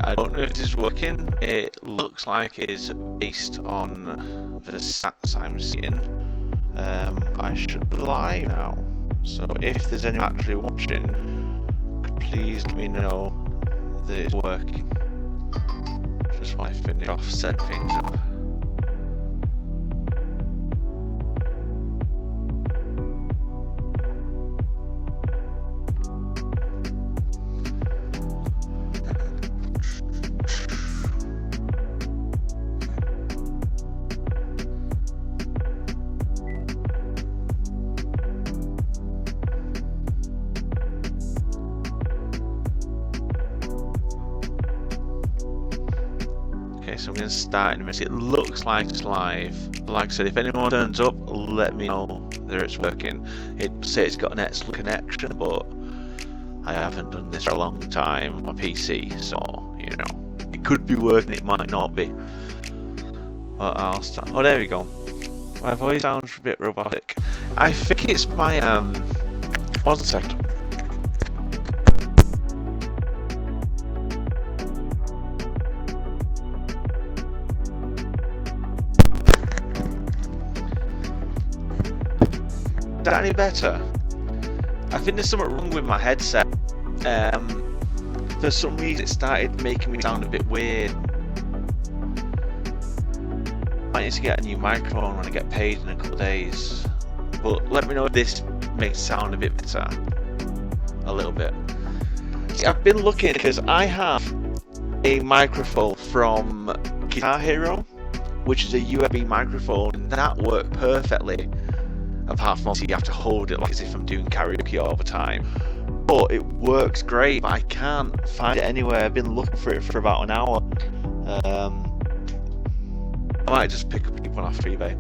I don't know if this is working. It looks like it's based on the stats I'm seeing. I should be live now. So if there's anyone actually watching, please let me know that it's working. Just while I finish off setting things up. Okay, so I'm going to start in a minute. It looks like it's live. Like I said, if anyone turns up, let me know that it's working. It says it's got an excellent connection, but I haven't done this for a long time on my PC, so, you know, it could be working, it might not be. But I'll start. Oh, there we go. My voice sounds a bit robotic. I think it's my, one second. Is that any better? I think there's something wrong with my headset. For some reason it started making me sound a bit weird. I need to get a new microphone when I get paid in a couple of days. But let me know if this makes it sound a bit better. A little bit. See, I've been looking because I have a microphone from Guitar Hero, which is a USB microphone, and that worked perfectly. Apart from obviously you have to hold it like as if I'm doing karaoke all the time. But it works great, but I can't find it anywhere. I've been looking for it for about an hour. I might just pick up one off eBay.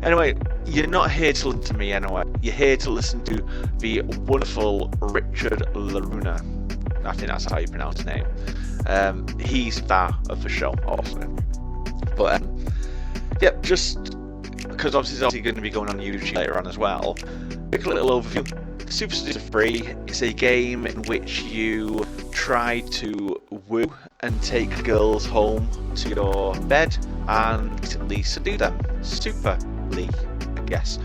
Anyway, you're not here to listen to me anyway. You're here to listen to the wonderful Richard Laruna. I think that's how you pronounce his name. He's star of the show, obviously. But, yep, just because obviously it's going to be going on YouTube later on as well. Quick little overview. Super Seducer 3 is a game in which you try to woo and take girls home to your bed and basically seduce them. Superly, I guess.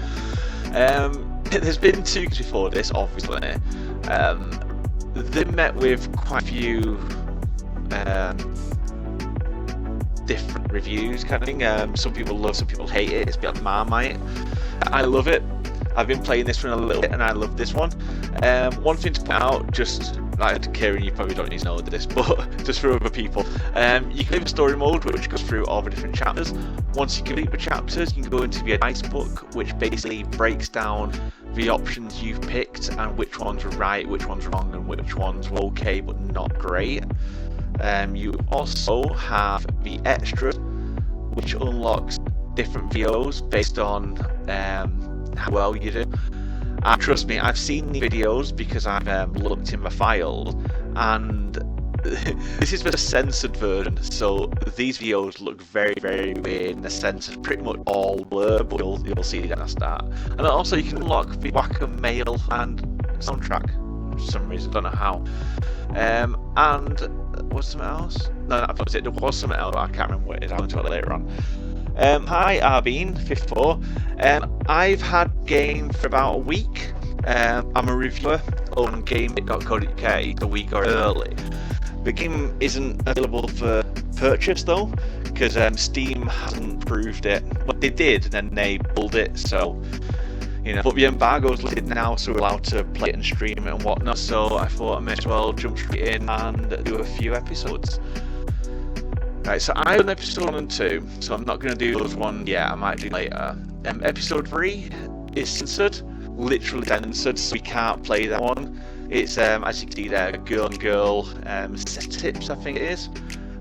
There's been 2 games before this, obviously. They met with quite a few different reviews kind of thing. Some people love, some people hate it. It's a bit like Marmite. I love it. I've been playing this for a little bit and I love this one. One thing to point out, just like Kieran, you probably don't need to know this, but just for other people, you can play the story mode, which goes through all the different chapters. Once you complete the chapters, you can go into the advice book, which basically breaks down the options you've picked and which ones were right, which ones were wrong, and which ones were okay but not great. You also have the extras, which unlocks different videos based on how well you do. And trust me, I've seen the videos because I've looked in my files, and this is the censored version, so these videos look very, very weird in the sense of pretty much all blur, but you'll see it at the start. And also you can unlock the Whacker Mail and soundtrack for some reason, I don't know how. And what's something else? No, that was it. There was something else, I can't remember what it is. I'll go into it later on. Hi, Arbeen54. I've had game for about a week. I'm a reviewer on gamebit.co.uk a week or early. The game isn't available for purchase though, because Steam hasn't approved it. Well, they did, and then they pulled it, so you know. But the embargo's lifted now, so we're allowed to play it and stream it and whatnot. So I thought I may as well jump straight in and do a few episodes. Right, so I've done episode 1 and 2, so I'm not going to do those one yet, I might do later. Episode 3 is censored, literally censored, so we can't play that one. It's, as you can see there, girl and girl sex tips, I think it is.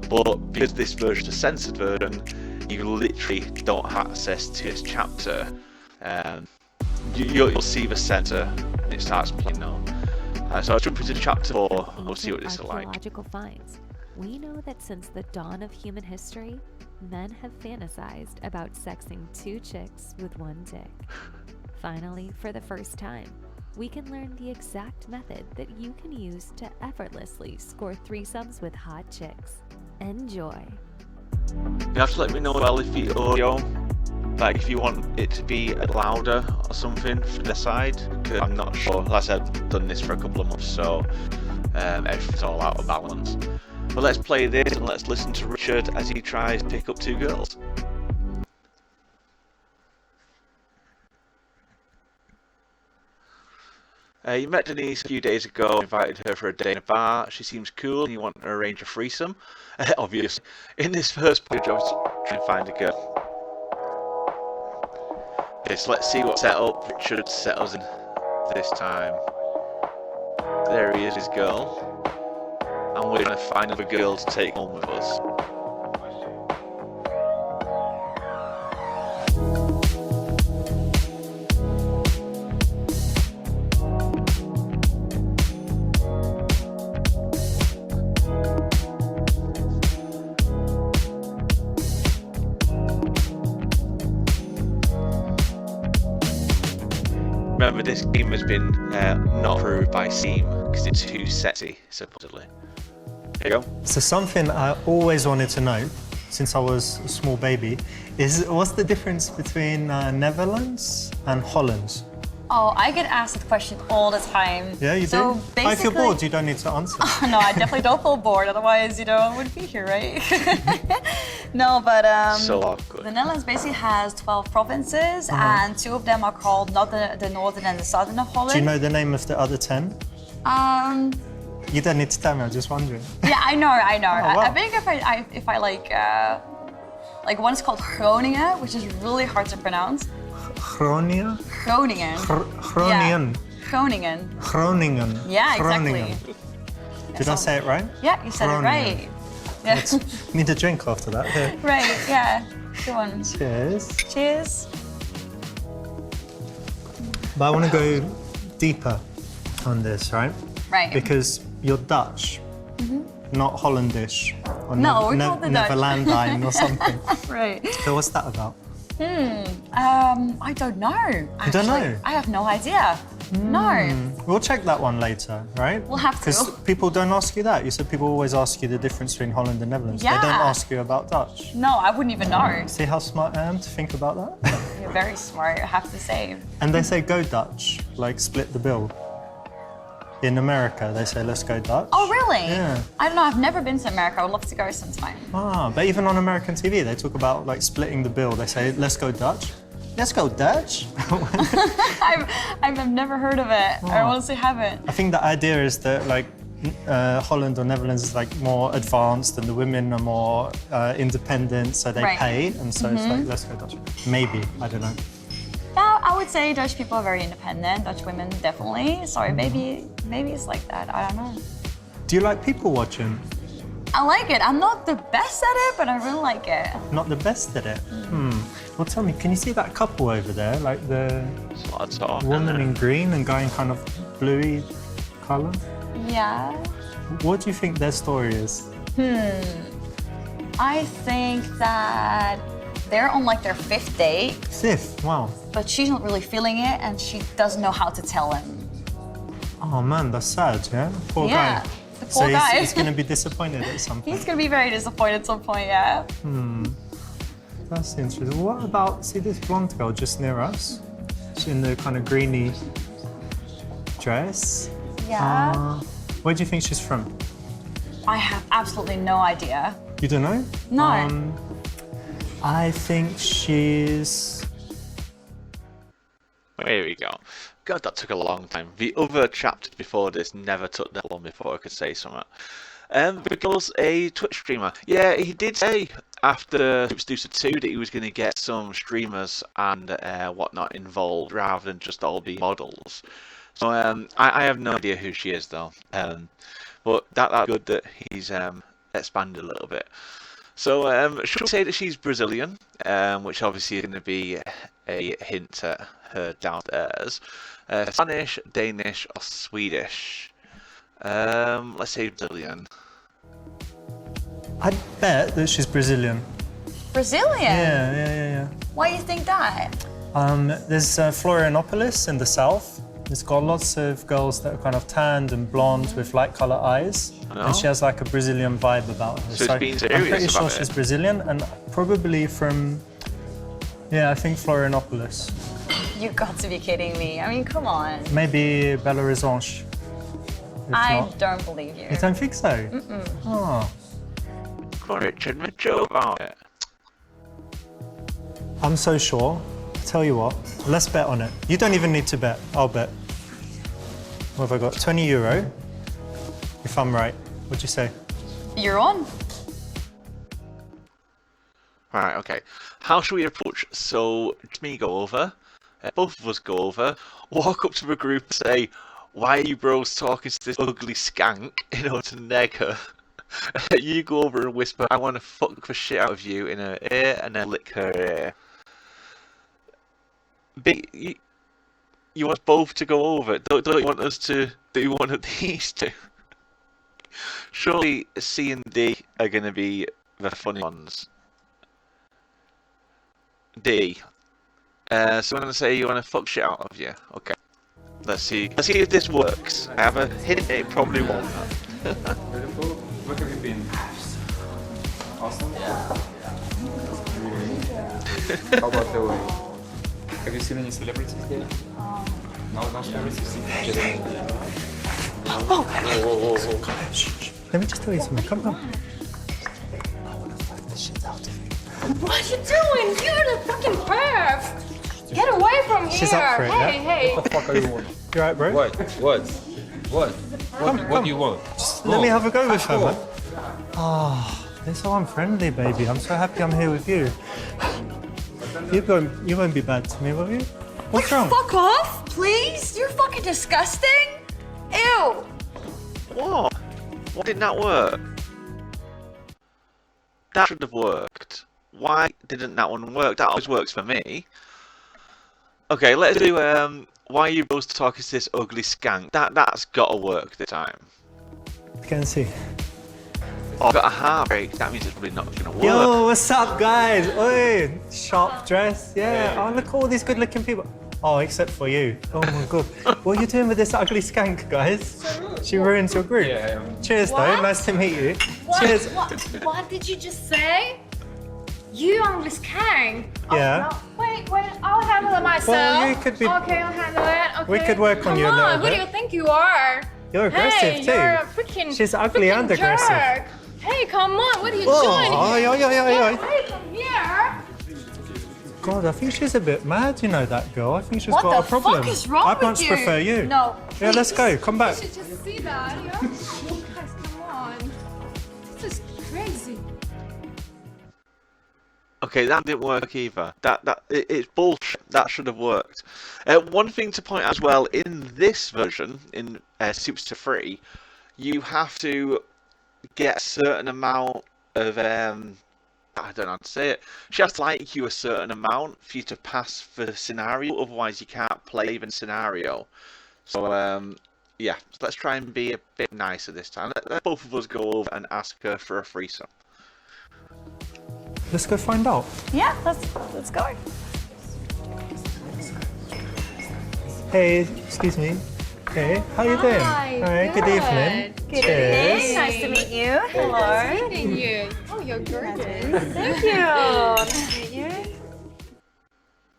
But because this version is a censored version, you literally don't have access to this chapter. You'll see the center when it starts playing now. So I'll jump into chapter 4 and we'll see what this is like. Archaeological finds. We know that since the dawn of human history, men have fantasized about sexing 2 chicks with 1 dick. Finally, for the first time, we can learn the exact method that you can use to effortlessly score threesomes with hot chicks. Enjoy. You have to let me know well if the audio, like if you want it to be louder or something from the side, because I'm not sure. Like I said, I've done this for a couple of months, so everything's all out of balance. But let's play this and let's listen to Richard as he tries to pick up two girls. You met Denise a few days ago, invited her for a day in a bar. She seems cool and you want to arrange a threesome. Obviously. In this first page, I was trying to find a girl. Okay, so let's see what setup Richard settles in this time. There he is, his girl. And we're going to find another girl to take home with us. Remember, this game has been not approved by Steam because it's too sexy, supposedly. Here you go. So something I always wanted to know, since I was a small baby, is what's the difference between Netherlands and Holland? Oh, I get asked that question all the time. Yeah, you so do? Basically, I feel bored, you don't need to answer. No, I definitely don't feel bored, otherwise, I wouldn't be here, right? No, but So awkward. the Netherlands basically has 12 provinces, and 2 of them are called not the northern and the southern of Holland. Do you know the name of the other 10? You don't need to tell me, I'm just wondering. Yeah, I know. wow. I think if I like one is called Groningen, which is really hard to pronounce. Groningen? Groningen. Groningen. Yeah. Groningen. Groningen. Yeah, exactly. Groningen. Did I say it right? Yeah, you said it right. Yeah. Need a drink after that. Here. Right, yeah. Good one. Cheers. Cheers. But I want to go deeper on this, right? Right. Because you're Dutch, not Hollandish, or No, we're not the Dutch. Netherlandine or something. Right. So what's that about? I don't know. You don't know? I have no idea. No. We'll check that one later, right? We'll have to. Because people don't ask you that. You said people always ask you the difference between Holland and Netherlands. Yeah. They don't ask you about Dutch. No, I wouldn't even know. See how smart I am to think about that? You're very smart, I have to say. And they say go Dutch, like split the bill. In America, they say let's go Dutch. Oh, really? Yeah. I don't know, I've never been to America. I would love to go sometime. Ah, but even on American TV, they talk about like splitting the bill. They say let's go Dutch. Let's go Dutch. I've never heard of it. I honestly haven't. I think the idea is that like Holland or Netherlands is like more advanced and the women are more independent, so they Right. pay, and so it's like let's go Dutch. Maybe, I don't know. Yeah, I would say Dutch people are very independent. Dutch women definitely. So maybe it's like that. I don't know. Do you like people watching? I like it. I'm not the best at it, but I really like it. Not the best at it. Well, tell me, can you see that couple over there, like the Lots of woman in green and guy in kind of bluey colour? Yeah. What do you think their story is? I think that they're on like their 5th date, Fifth, wow. but she's not really feeling it and she doesn't know how to tell him. Oh man, that's sad, yeah? Poor Yeah, guy. the poor so guy. he's going to be disappointed at some point. He's gonna be very disappointed at some point, yeah. That's interesting. What about, see this blonde girl just near us? She's in the kind of greeny dress. Yeah. Where do you think she's from? I have absolutely no idea. You don't know? No. I think she's... Here we go. God, that took a long time. The other chapters before this never took that long before I could say something. Because a Twitch streamer. Yeah, he did say after Seducer 2 that he was going to get some streamers and whatnot involved rather than just all be models. So I have no idea who she is though. But that's good that he's expanded a little bit. So should we say that she's Brazilian, which obviously is going to be a hint at her downstairs. Spanish, Danish, or Swedish? Let's say Brazilian. I'd bet that she's Brazilian. Brazilian? Yeah. Why do you think that? There's Florianopolis in the south. It's got lots of girls that are kind of tanned and blonde with light colour eyes. And she has like a Brazilian vibe about her. So it's being serious I'm pretty sure about she's it. Brazilian and probably from, yeah, I think Florianopolis. You got to be kidding me. I mean, come on. Maybe Belo Horizonte. I don't believe you. You don't think so? Oh. Come on, Richard, make a joke about it. I'm so sure. Tell you what, let's bet on it. You don't even need to bet. I'll bet. What have I got? 20 euro. If I'm right. What'd you say? You're on. Right, okay. How should we approach? So, me go over, both of us go over, walk up to the group and say, why are you bros talking to this ugly skank in order to neg her? You go over and whisper, I want to fuck the shit out of you in her ear and then lick her ear. You want us both to go over? Don't you want us to do one of these two? Surely C and D are going to be the funny ones. D. So I'm going to say you want to fuck shit out of you. Okay. Let's see. Let's see if this works. I have a hint it probably won't. Beautiful. Where have you been? Awesome. How about the way? Have you seen any celebrities there? No celebrities. Just Let me just tell you something. Come on. What are you doing? You're the fucking perv! Get away from here! She's up for it, Hey, yeah? hey! what the fuck are you want? You alright, bro? What do you want? Just Let me have a go with her, man. Oh, they're so unfriendly, baby. I'm so happy I'm here with you. You won't be bad to me, will you? What's wrong? Fuck off, please! You're fucking disgusting! Ew! What? Why didn't that work? That should have worked. Why didn't that one work? That always works for me. Okay, let's do why are you both talking to this ugly skank? That's gotta work this time. Can see. Oh, I've got a heartbreak. That means it's probably not gonna work. Yo, what's up, guys? Oi, sharp dress. Yeah. Oh, look at all these good-looking people. Oh, except for you. Oh my god. What are you doing with this ugly skank, guys? She ruins your group. Yeah. Cheers, though. What? Nice to meet you. What? Cheers. What did you just say? You English king? Yeah. Oh, no. Wait, I'll handle it myself. Well, you could be- Okay, I'll handle it. Okay. We could work on you a Come little on, who do bit. you think you are? You're aggressive hey, too. You're a freaking She's ugly freaking and aggressive. jerk. Hey, come on, what are you Oh, doing? oi, oi, oi, oi, oi. Get away from here! God, I think she's a bit mad, you know, that girl. I think she's What got the a problem. fuck is wrong I'd with much you? prefer you. No. Yeah, let's go. Come back. You should just see that, yeah? Guys, come on. This is crazy. Okay, that didn't work either. It's bullshit. That should have worked. One thing to point out as well, in this version, in Seducer 3, you have to get a certain amount of I don't know how to say it. She has to like you a certain amount for you to pass the scenario. Otherwise, you can't play even scenario. So yeah, so let's try and be a bit nicer this time. Let both of us go over and ask her for a threesome. Let's go find out. Yeah, let's go. Hey, excuse me. Hey, how you doing? Hi, good evening. Good Cheers. evening. Nice to meet you. Hello. Nice meeting you. Oh, you're gorgeous. Thank you. Nice to meet you.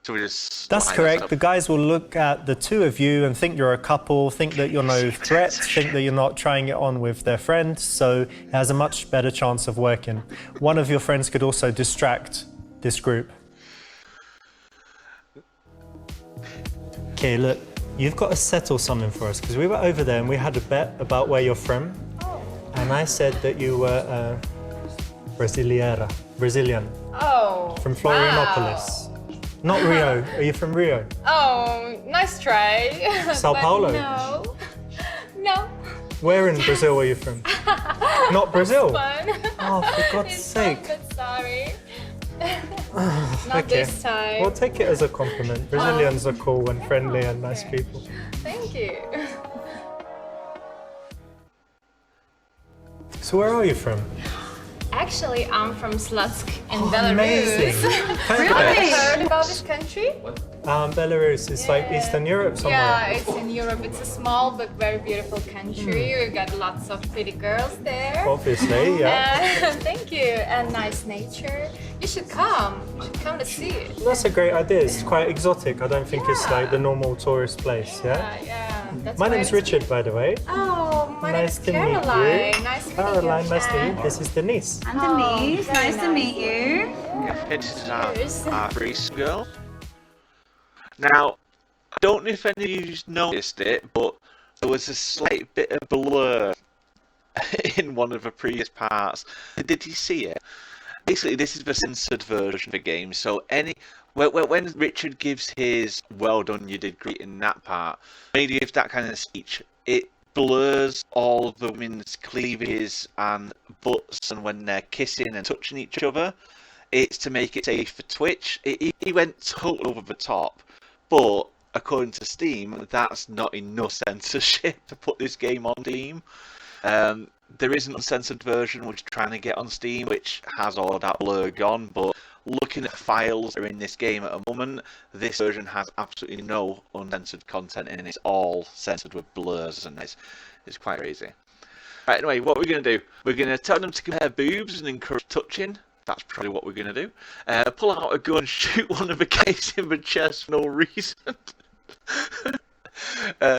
So we just That's line correct. us The up. guys will look at the two of you and think you're a couple, think that you're no threat, think that you're not trying it on with their friend, so it has a much better chance of working. One of your friends could also distract this group. Okay, look, you've got to settle something for us, because we were over there and we had a bet about where you're from, and I said that you were Brazilian, Oh. from Florianopolis. Not Rio. Are you from Rio? Oh, nice try. Sao But Paulo? No. No. Where in Brazil are you from? Not Brazil? Fun. Oh, for God's It's sake. So good, sorry. Not Okay. this time. We'll take it as a compliment. Brazilians are cool and friendly and nice people. Thank you. So where are you from? Actually, I'm from Slutsk in Oh, Belarus. amazing. Have you heard about this country? What? Belarus is like Eastern Europe somewhere. Yeah, it's in Europe. It's a small but very beautiful country. We've got lots of pretty girls there. Obviously, yeah. Thank you. And nice nature. You should come. You should come to see it. That's a great idea. It's quite exotic. I don't think it's like the normal tourist place, yeah? Yeah. That's My why name's it's- Richard, by the way. Oh, my name is Nice to meet you. Caroline. Nice to meet you. Caroline, nice to meet you. This is Denise. And Denise, very nice to meet you. It's Cheers. our Greece girl. Now, I don't know if any of you noticed it, but there was a slight bit of blur in one of the previous parts. Did you see it? Basically, this is the censored version of the game. So when Richard gives his "well done, you did great" in that part, when he gives that kind of speech, it blurs all of the women's cleavages and butts, and when they're kissing and touching each other. It's to make it safe for Twitch. He went totally over the top, but according to Steam, that's not enough censorship to put this game on Steam. There is an uncensored version which is trying to get on Steam, which has all that blur gone, but looking at files that are in this game at the moment, this version has absolutely no uncensored content in it. It's all censored with blurs, and it's quite crazy. Right, anyway, what we're going to do, we're going to tell them to compare boobs and encourage touching. That's probably what we're going to do. Pull out a gun and shoot one of the guys in the chest for no reason.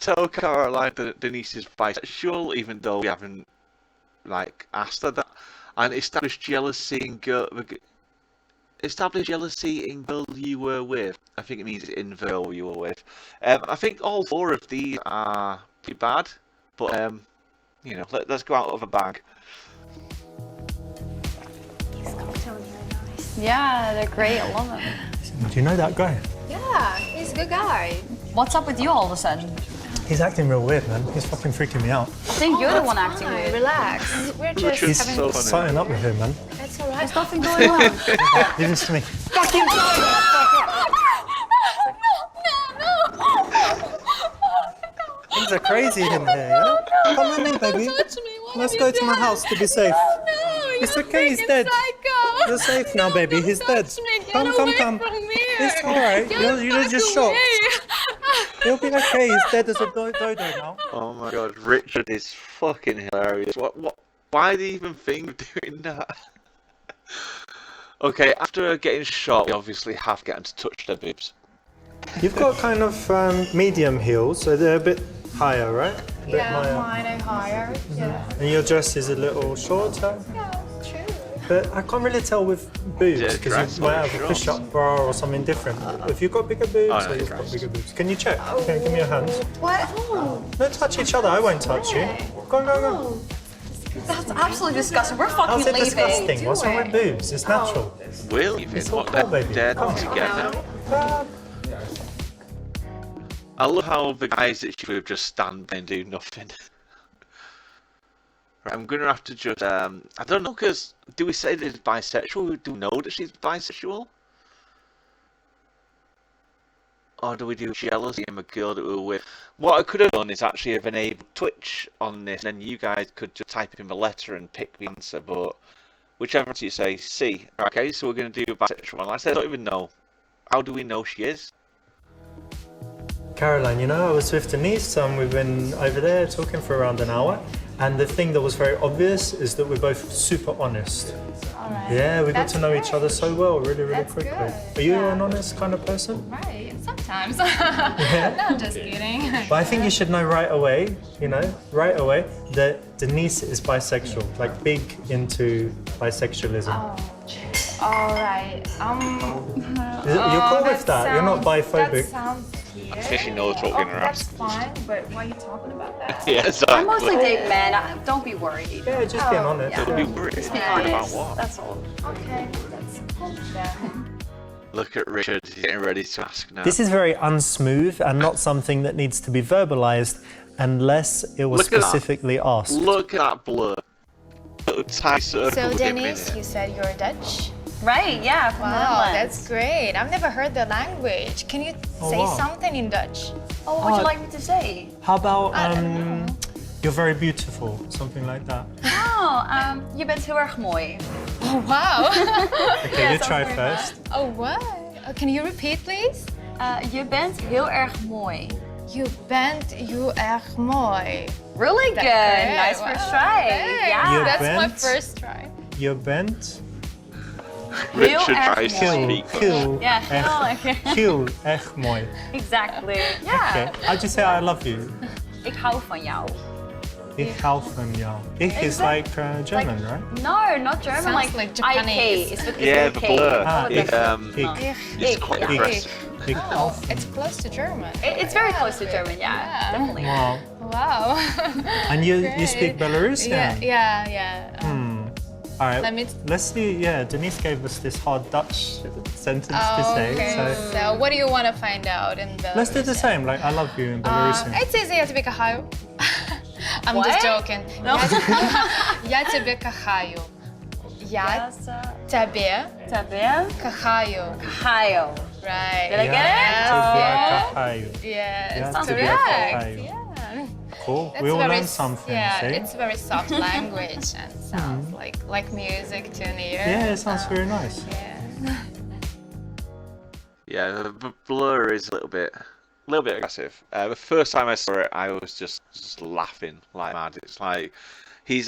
Tell Caroline that Denise is bisexual, even though we haven't asked her that. And establish jealousy in girl you were with. I think it means in the girl you were with. I think all four of these are pretty bad, but let's go out of a bag. Yeah, they're great. I love them. Do you know that guy? Yeah, he's a good guy. What's up with you all of a sudden? He's acting real weird, man. He's fucking freaking me out. I think you're the one acting Fine, weird. relax. We're just Richard's having. so funny. Signing up with him, man. That's alright. There's nothing going on. Leave this to me. Things are crazy in here, yeah? Come with me, baby. Let's go to my house to be safe. It's okay, he's dead. You're safe now, baby. He's dead. Come. It's alright. You're just shocked. He'll be okay. He's dead as a dodo now. Oh my god, Richard is fucking hilarious. What? Why do you even think of doing that? Okay, after getting shot, we obviously have to get him to touch their boobs. You've got kind of medium heels, so they're a bit higher, right? A bit higher. Mine are higher. Yeah. And your dress is a little shorter. Yeah, true. But I can't really tell with boobs Yeah, because dress you might or have a shorts. push-up bra or something different. If you've got bigger boobs, Oh, no, or you've dress. got bigger boobs. Can you check? Okay, give me your hands. What? Oh, Don't touch each other. I won't touch you. Go on, go. That's absolutely disgusting. We're fucking How's it leaving. disgusting? What's wrong with boobs? It's natural. Will you think all what cool, they're baby. dead Come on. together? I love how the guys that she would just stand there and do nothing. Right, I'm gonna have to just I don't know, because do we say that it's bisexual? Do we know that she's bisexual? Or do we do jealousy in the girl that we were with? What I could have done is actually have enabled Twitch on this, and then you guys could just type in the letter and pick the answer, but whichever answer you say, C. Okay, so we're going to do a bisexual one. Like I said, I don't even know. How do we know she is? Caroline, I was with Denise. We've been over there talking for around an hour. And the thing that was very obvious is that we're both super honest. alright. Yeah, we got That's to know each great. other so well, really That's quickly. good. Are you Yeah. an honest kind of person? Right, sometimes. Yeah. No, I'm just kidding. But I think you should know right away, that Denise is bisexual, like big into bisexualism. Alright. You're cool with that? You're not biphobic? That sounds weird. I think she knows what we're gonna That's ask. fine, but why are you talking about that? Yeah, I exactly. mostly date men. Don't be worried. Yeah, just being honest. Don't be worried. Be About honest. what? That's all. Okay, that's cool then. Look at Richard, he's getting ready to ask now. This is very unsmooth and not something that needs to be verbalized unless it was Look at that. specifically asked. Look at that blur. Little tiny circle So with him in Denise, it. you said you're Dutch? Right, yeah, from the Wow, Netherlands. that's great. I've never heard the language. Can you say wow. something in Dutch? Oh, what would you like me to say? How about I don't know. you're very beautiful, something like that. Oh, je bent heel erg mooi. Oh, wow. Okay, you try first. Oh, what? Can you repeat, please? Je bent heel erg mooi. Je bent heel erg mooi. Really good. Nice Wow. first try. Thanks. Yeah. That's my bent- first try. Je bent Richard erg tries to mooi. speak. heel Yeah, heel erg, erg. heel erg mooi. Exactly. Okay. Yeah. How'd you say I love you? Ik hou van jou. Ich hau von jou. Ich is like German, right? No, not German. Sounds like Japanese. IK. It's with Yeah, the blur. Ah, It, ich. it's quite yeah. aggressive. Ich hau Oh, von it's close to German. It's very close to German. Yeah, definitely. Wow. Wow. And you Great. speak Belarusian? Yeah. All right. Let me- Let's see. Yeah, Denise gave us this hard Dutch sentence to say. Okay. So So what do you want to find out in Belarusian? let's do the same. Like I love you in Belarusian. It's easy, я тебе кохаю. I'm What? just joking. No. Я тебе кохаю. Я тебе Tabea. кохаю. Hayo. Right. Did I get it? Я тебя кохаю. Yeah, Я it's тебя correct. кохаю. Yeah. Cool. That's We all very learned s- something. Yeah, see? it's very soft language and sounds like music to an ear. Yeah, it sounds very nice. Yeah. Yeah, the blur is a little bit aggressive. The first time I saw it, I was just laughing like mad. It's like he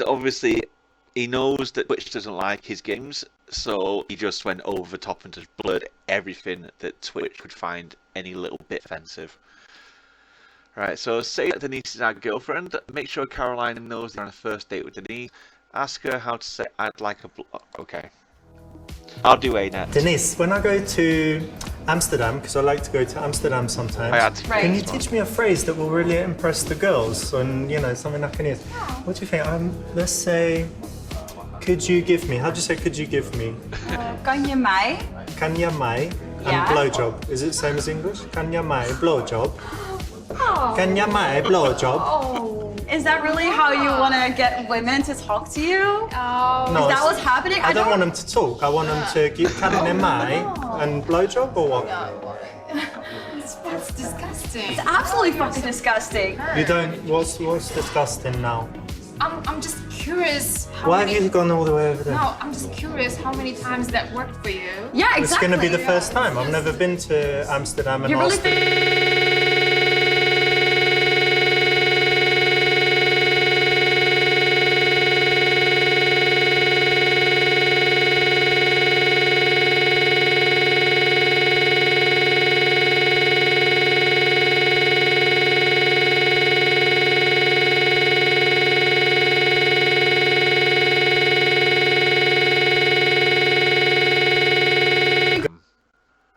knows that Twitch doesn't like his games, so he just went over the top and just blurred everything that Twitch could find any little bit offensive. Right, so say that Denise is our girlfriend. Make sure Caroline knows they're on a first date with Denise. Ask her how to say I'd like a okay. I'll do A next. Denise, when I go to Amsterdam, because I like to go to Amsterdam sometimes, I had to Right. can you teach me a phrase that will really impress the girls and, something I can use? What do you think? Let's say, could you give me? How do you say could you give me? Kan je mij? Kan je mij? And Yeah. blowjob. Is it the same as English? Kan je mij blowjob? Kan je mij blowjob? Is that really how you want to get women to talk to you? Oh. No, Is that it's- what's happening? I don't want them to talk. I want them to give kan je mij and blowjob or what? That's disgusting. Absolutely fucking disgusting. You don't. What's disgusting now? I'm just curious how Why many... have you gone all the way over there? No, I'm just curious how many times that worked for you. Yeah, exactly. It's going to be the first time. I've never been to Amsterdam and You really asked.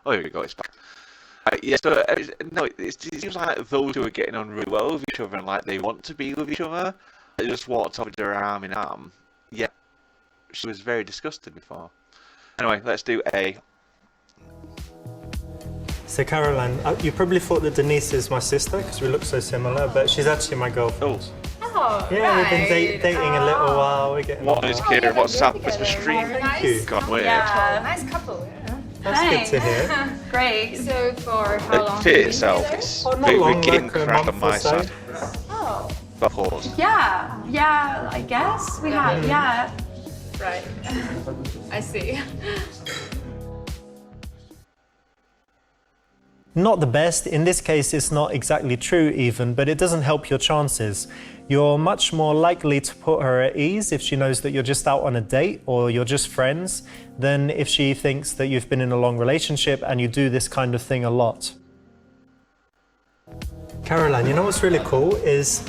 Oh, here we go. It's back. Yeah, so no, it seems like those two are getting on really well with each other and like they want to be with each other. They just walked off with her arm in arm. Yeah, she was very disgusted before. Anyway, let's do A. So Caroline, you probably thought that Denise is my sister because we look so similar, but she's actually my girlfriend. Oh, Yeah, we've been dating a little while. We're getting What on is well. Kieran? What's up with the stream? Thank you. God, weird. Yeah. nice couple. Yeah. That's good to hear. Great. So for how long? The have fit you been itself, together? it's Oh, not we're long, getting like a crap on month my or so. side. Oh, But pause. Yeah, I guess we have. Yeah. right. I see. Not the best. In this case, it's not exactly true even, but it doesn't help your chances. You're much more likely to put her at ease if she knows that you're just out on a date or you're just friends than if she thinks that you've been in a long relationship and you do this kind of thing a lot. Caroline, you know what's really cool is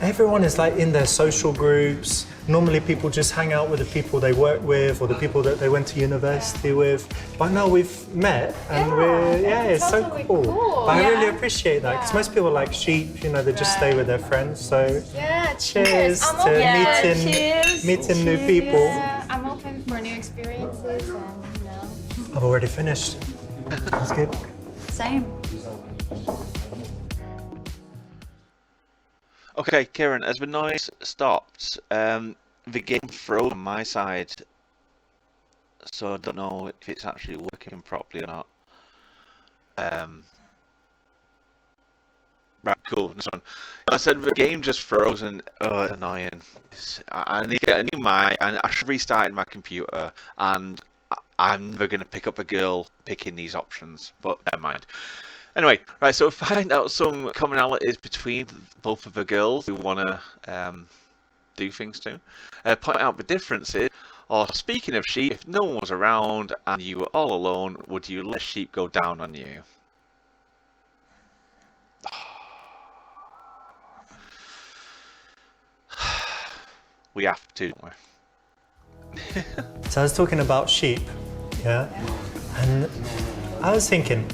everyone is like in their social groups. Normally people just hang out with the people they work with or the people that they went to university with. But now we've met and it's totally so cool. cool. But I Yeah. really appreciate that because most people are like sheep, they just stay with their friends. So Yeah, cheers I'm to open. cheers. meeting new people. Yeah, I'm open for new experiences and I've already finished. That's good. Same. Okay, Kieran, as the noise stopped, the game froze on my side, so I don't know if it's actually working properly or not. Right, cool. This one. I said the game just froze and annoying. I need to get a new mic, and I should restart my computer. And I'm never going to pick up a girl picking these options, but never mind. Anyway, right, so find out some commonalities between both of the girls who want to do things to. Point out the differences. Or speaking of sheep, if no one was around and you were all alone, would you let a sheep go down on you? We have to, don't we? So I was talking about sheep, yeah? And I was thinking,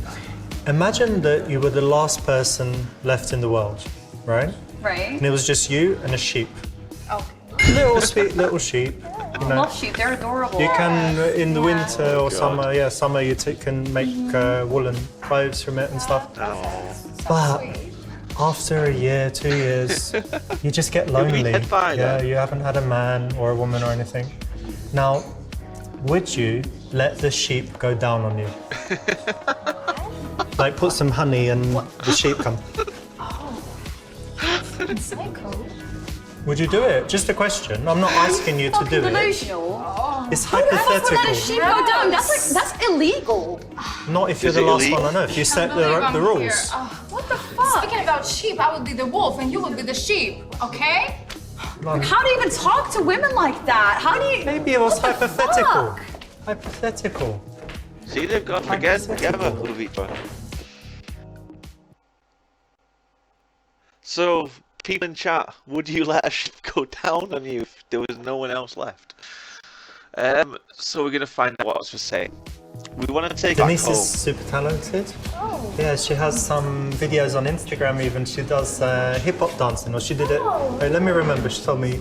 imagine that you were the last person left in the world, right? Right. And it was just you and a sheep. Okay. Little sweet little sheep. You know, Love sheep, they're adorable. you can, in the winter or summer you can make woolen clothes from it and stuff. But after a year, 2 years, you just get lonely. Yeah, you haven't had a man or a woman or anything. Now, would you let the sheep go down on you? Like put some honey and the sheep come. Psycho. Would you do it? Just a question. I'm not asking you to do it. Delusional. It's Let a hypothetical. sheep go down. That's illegal. Not if you're Is the it last illegal? one on earth. You set the rules. What the fuck? Speaking about sheep, I would be the wolf and you would be the sheep, okay? How do you even talk to women like that? How do you? Maybe it was What the hypothetical. fuck? Hypothetical. See, they've got to get together with each other. So, people in chat, would you let a sheep go down on you if there was no one else left? So we're going to find out what's for saying. We want to take Denise back is home. super talented. Yeah, she has some videos on Instagram even. She does hip hop dancing, or she did it. Wait, let me remember. She told me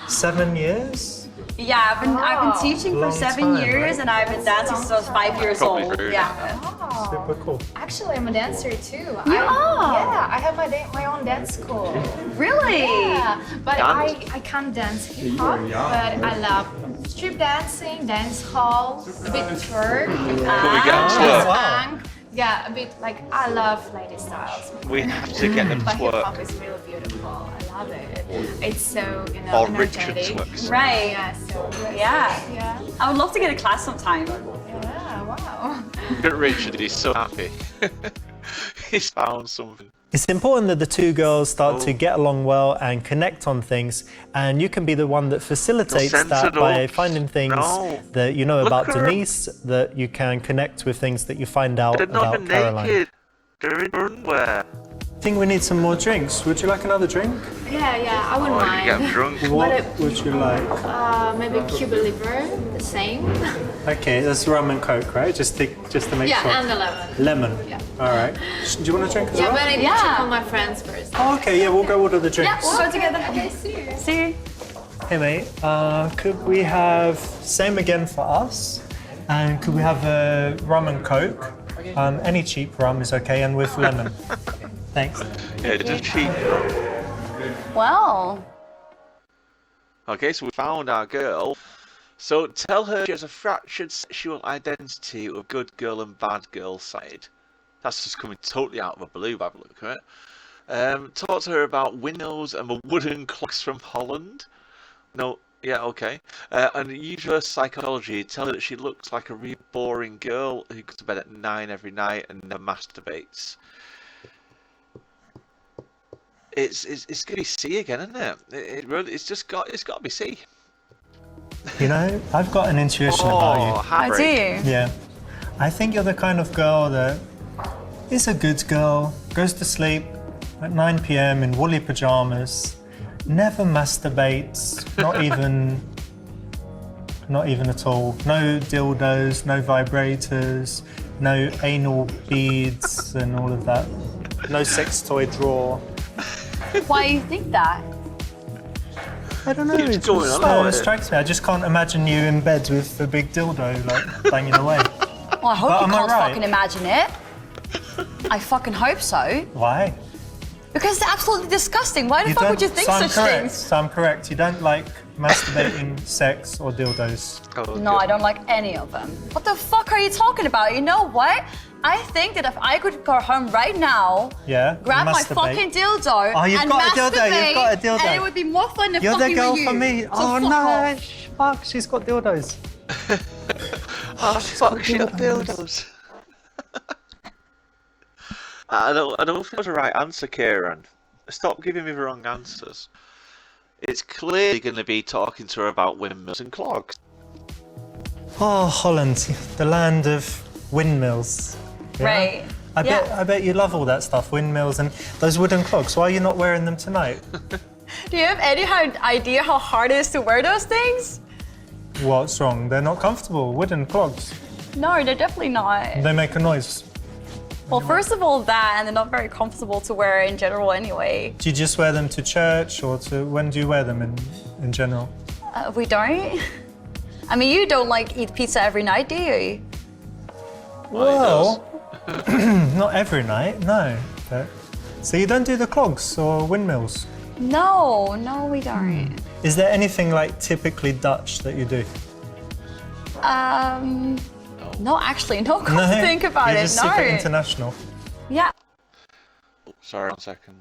7 years. Yeah, I've been teaching for Long 7 time, years, right? and I've been dancing since I was 5 years Probably old. true. Yeah. Super cool. Actually, I'm a dancer too. You are? Yeah, I have my own dance school. Really? Yeah, but Dance? I can't dance hip hop, but I love strip dancing, dance hall, a bit twerk, Can we get to twerk? funk. Yeah, a bit like I love lady styles. We have to get them to But hip hop twerk. is really beautiful. I love it. It's so Or Richard energetic. twerks. Right. Yeah, so Yeah. yeah. I would love to get a class sometime. Yeah, wow. Look at Richard, he's so happy. He's found something. It's important that the two girls start to get along well and connect on things, and you can be the one that facilitates Don't that censor by them. finding things No. that you know Look about at her. Denise, that you can connect with things that you find out They're not about even Caroline. naked. They're in underwear. I think we need some more drinks. Would you like another drink? Yeah, I wouldn't Oh, you mind. get drunk. What would you like? Maybe Cuba Libre, the same. Okay, that's rum and coke, right? Just to make Yeah, sure. and the lemon. Lemon. Yeah. All right. Do you want a drink as Yeah, well? but I need to check on my friends first. Oh, okay, yeah, we'll go order the drinks. We'll go together. Okay, see you. See you. Hey mate, could we have same again for us? And could we have a rum and coke? Any cheap rum is okay, and with lemon. Thanks. Yeah, just cheap. Well. Okay, so we found our girl. So tell her she has a fractured sexual identity of good girl and bad girl side. That's just coming totally out of the blue by the look of it. Talk to her about windows and the wooden clocks from Holland. No, yeah, okay. And use her psychology. Tell her that she looks like a really boring girl who goes to bed at 9 every night and never masturbates. It's gonna be C again, isn't it? It's got to be C. You know, I've got an intuition about you. I heartbreak. do. Yeah. I think you're the kind of girl that is a good girl, goes to sleep at 9 p.m. in woolly pajamas, never masturbates, not even at all. No dildos, no vibrators, no anal beads and all of that. No sex toy drawer. Why do you think that? I don't know, Keeps it going just on about it. strikes me. I just can't imagine you in bed with a big dildo, like, banging away. Well, I hope But you am I can't right? fucking imagine it. I fucking hope so. Why? Because it's absolutely disgusting. Why the fuck would you think so I'm such correct. things? So I'm correct. You don't like masturbating, sex, or dildos. Oh, No, God. I don't like any of them. What the fuck are you talking about? You know what? I think that if I could go home right now, Yeah. grab my masturbate. fucking dildo, Oh, you've and got a dildo, masturbate, you've got a dildo. and it would be more fun than You're the fucking girl with you. for me. So Oh fuck no! off. Fuck, she's got dildos. Oh, fuck shit dildos. I don't know if that's the right answer, Kieran. Stop giving me the wrong answers. It's clearly going to be talking to her about windmills and clogs. Oh, Holland, the land of windmills. Yeah? Right. I bet you love all that stuff, windmills and those wooden clogs. Why are you not wearing them tonight? Do you have any idea how hard it is to wear those things? What's wrong? They're not comfortable, wooden clogs. No, they're definitely not. They make a noise. Well, first of all, that, and they're not very comfortable to wear in general anyway. Do you just wear them to church or when do you wear them in general? We don't. I mean, you don't like eat pizza every night, do you? Well, not every night, no. But, so you don't do the clogs or windmills? No, we don't. Is there anything like typically Dutch that you do? No, actually, no. Come to think about you're it, just no. super international. Yeah. Sorry, 1 second.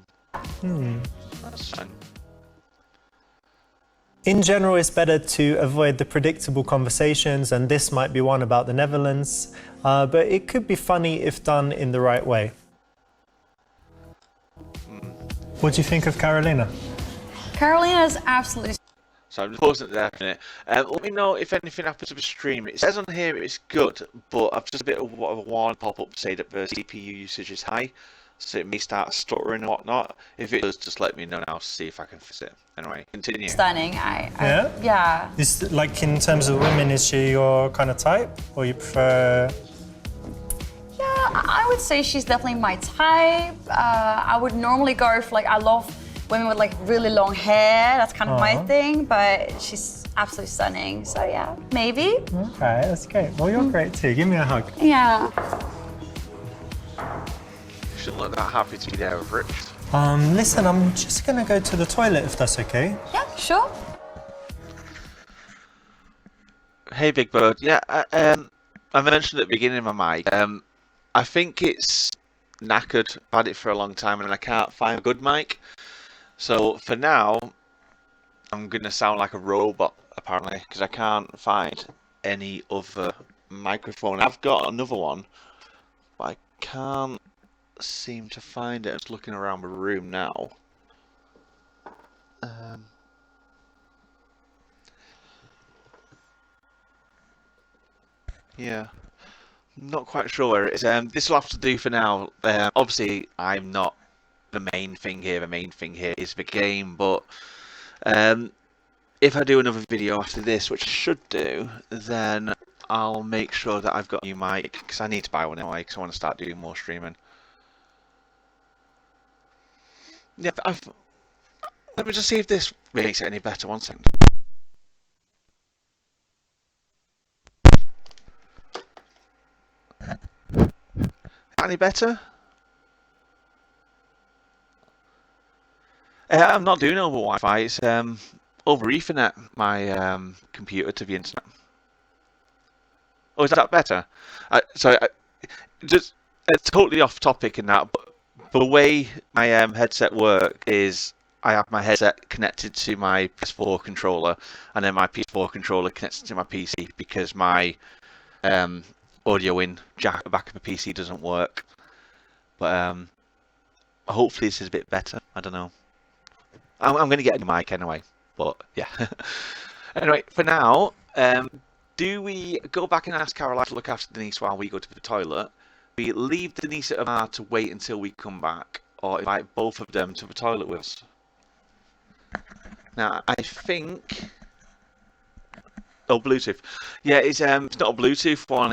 That's fine. In general, it's better to avoid the predictable conversations, and this might be one about the Netherlands, but it could be funny if done in the right way. What do you think of Carolina? Carolina is absolutely. So I'm just pausing it there for a minute. Let me know if anything happens with the stream. It says on here it's good, but I've just a bit of a warning pop-up to say that the CPU usage is high, so it may start stuttering and whatnot. If it does, just let me know and I'll see if I can fix it. Anyway, continue. Stunning. Yeah. Is, like in terms of women, is she your kind of type, or you prefer? Yeah, I would say she's definitely my type. I would normally go for I love women with really long hair. That's kind of my thing, but she's absolutely stunning. So yeah, maybe. Okay, that's great. Well, you're great too. Give me a hug. Yeah. You shouldn't look that happy to be there with Rich. Listen, I'm just gonna go to the toilet if that's okay. Yeah, sure. Hey, Big Bird. Yeah, I mentioned at the beginning of my mic. I think it's knackered. I've had it for a long time and I can't find a good mic. So for now, I'm gonna sound like a robot apparently because I can't find any other microphone. I've got another one, but I can't seem to find it. I'm just looking around the room now. Yeah, not quite sure where it is. This will have to do for now. Obviously, I'm not the main thing here. The main thing here is the game, but if I do another video after this, which I should do, then I'll make sure that I've got a new mic, because I need to buy one anyway, because I want to start doing more streaming. Yeah, let me just see if this makes it any better. 1 second. Any better? I'm not doing over Wi-Fi. It's over Ethernet. My computer to the internet. Oh, is that better? Sorry, just totally off topic in that. But the way my headset works is I have my headset connected to my PS4 controller, and then my PS4 controller connected to my PC because my audio in jack at the back of the PC doesn't work. But hopefully this is a bit better. I don't know. I'm going to get a new mic anyway. But yeah. Anyway, for now, do we go back and ask Caroline to look after Denise while we go to the toilet? We leave Denise at Amar to wait until we come back, or invite both of them to the toilet with us? Now, I think... Oh, Bluetooth. Yeah, it's not a Bluetooth one.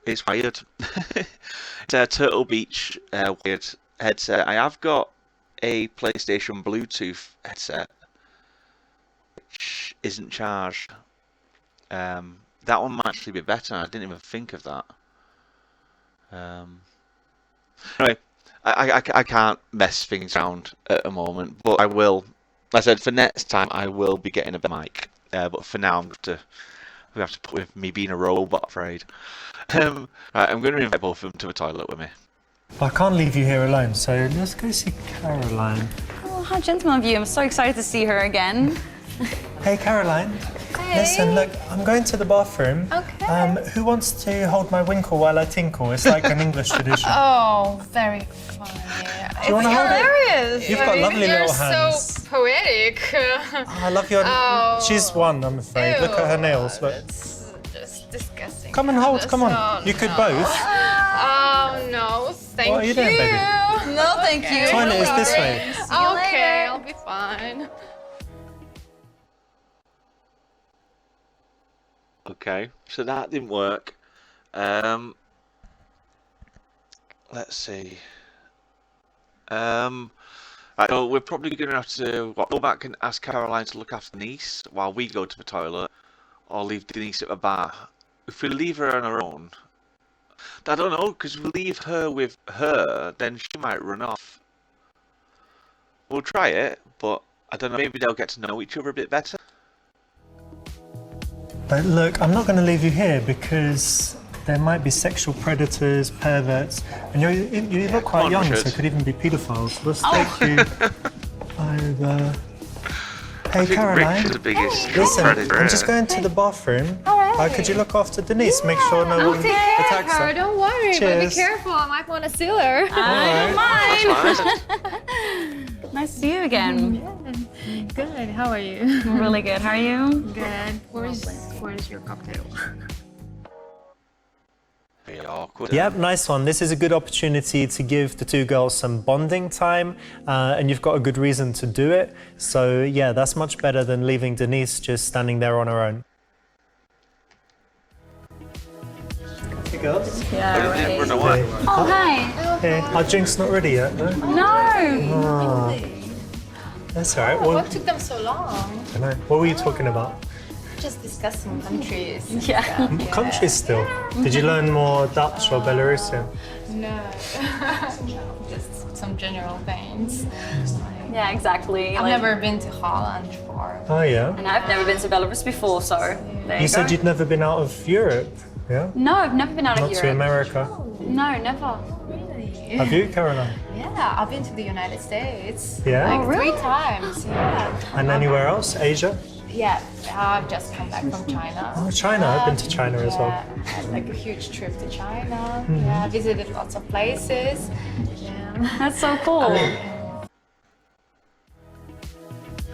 It's wired. It's a Turtle Beach wired headset. I have got a PlayStation Bluetooth headset, which isn't charged. That one might actually be better. I didn't even think of that. Anyway, I can't mess things around at the moment, but I will. Like I said, for next time, I will be getting a mic. But for now, we have to put with me being a robot, I'm afraid. Right, I'm going to invite both of them to the toilet with me. I can't leave you here alone, so let's go see Caroline. Oh, how gentleman of you. I'm so excited to see her again. Hey, Caroline. Hey. Listen, look, I'm going to the bathroom. Okay. Who wants to hold my winkle while I tinkle? It's like an English tradition. Oh, very funny. Do you want to hold it? Hilarious. You've got lovely You're little hands. so poetic. I love your... Oh. She's one, I'm afraid. Look at her nails, look. It's just disgusting. Come and hold, come on. Oh, You could no. both. Oh, no, thank you. What are you doing, baby? No, thank you. Toilet is this way. Okay, I'll be fine. Okay, so that didn't work. Let's see. Right, well, we're probably going to have to go back and ask Caroline to look after Denise while we go to the toilet, or leave Denise at the bar. If we leave her on her own, I don't know, because if we leave her with her, then she might run off. We'll try it, but I don't know, maybe they'll get to know each other a bit better. But look, I'm not going to leave you here because there might be sexual predators, perverts, and you look quite on, young, Richard. so it could even be paedophiles. Let's take you over. Hey, I think Caroline. Richard's the biggest Listen, predator. I'm just going to the bathroom. Alright. Could you look after Denise? Make sure no one attacks Her, her. don't worry, but be Cheers. careful. I might want to steal her. Alright. That's fine. Nice to see you again. Good. How are you? Really good. How are you? Good. Where's your cocktail? Very awkward. Yep, nice one. This is a good opportunity to give the two girls some bonding time, and you've got a good reason to do it. So yeah, that's much better than leaving Denise just standing there on her own. Hey girls. Yeah, Why did it right. run away? Oh, hi. Hey, our drink's not ready yet, no? No. That's all right. What Well, took them so long? I know. What were you talking about? Just discussing countries. Yeah. Countries still. Did you learn more Dutch or Belarusian? No. Just some general things. Yeah, exactly. I've Like- never been to Holland before. Oh yeah. And I've never been to Belarus before, so there You said go. you'd never been out of Europe, yeah? No, I've never been out Not of to Europe. America. No, never. Have you, Caroline? Yeah, I've been to the United States. Yeah? Like Oh, really? 3 times. Yeah. And anywhere else? Asia? Yeah, I've just come back from China. Oh, China. I've been to China as well. Yeah, I had like a huge trip to China. Yeah, visited lots of places. Yeah. That's so cool.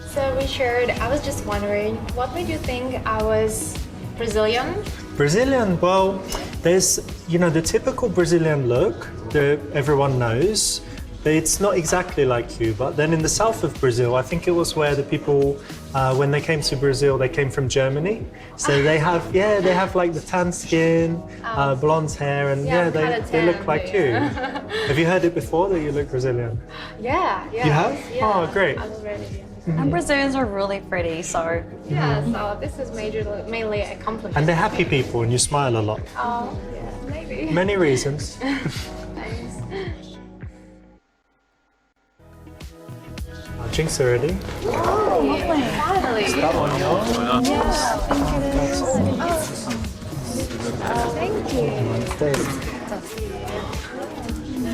So Richard, I was just wondering, what made you think I was Brazilian? Brazilian, well, there's, the typical Brazilian look that everyone knows, but it's not exactly like you. But then in the south of Brazil, I think it was where the people, when they came to Brazil, they came from Germany. So they have like the tan skin, blonde hair, and Yeah, I'm they kinda look tan, like yeah. you. Have you heard it before that you look Brazilian? Yeah. You have? Yeah. Oh, great. I was ready. And Brazilians are really pretty, so Yeah, so this is mainly a compliment. And they're happy people, and you smile a lot. Oh, yeah, maybe. Many reasons. Thanks. Our drinks are ready. Finally. That one yours? Thank you.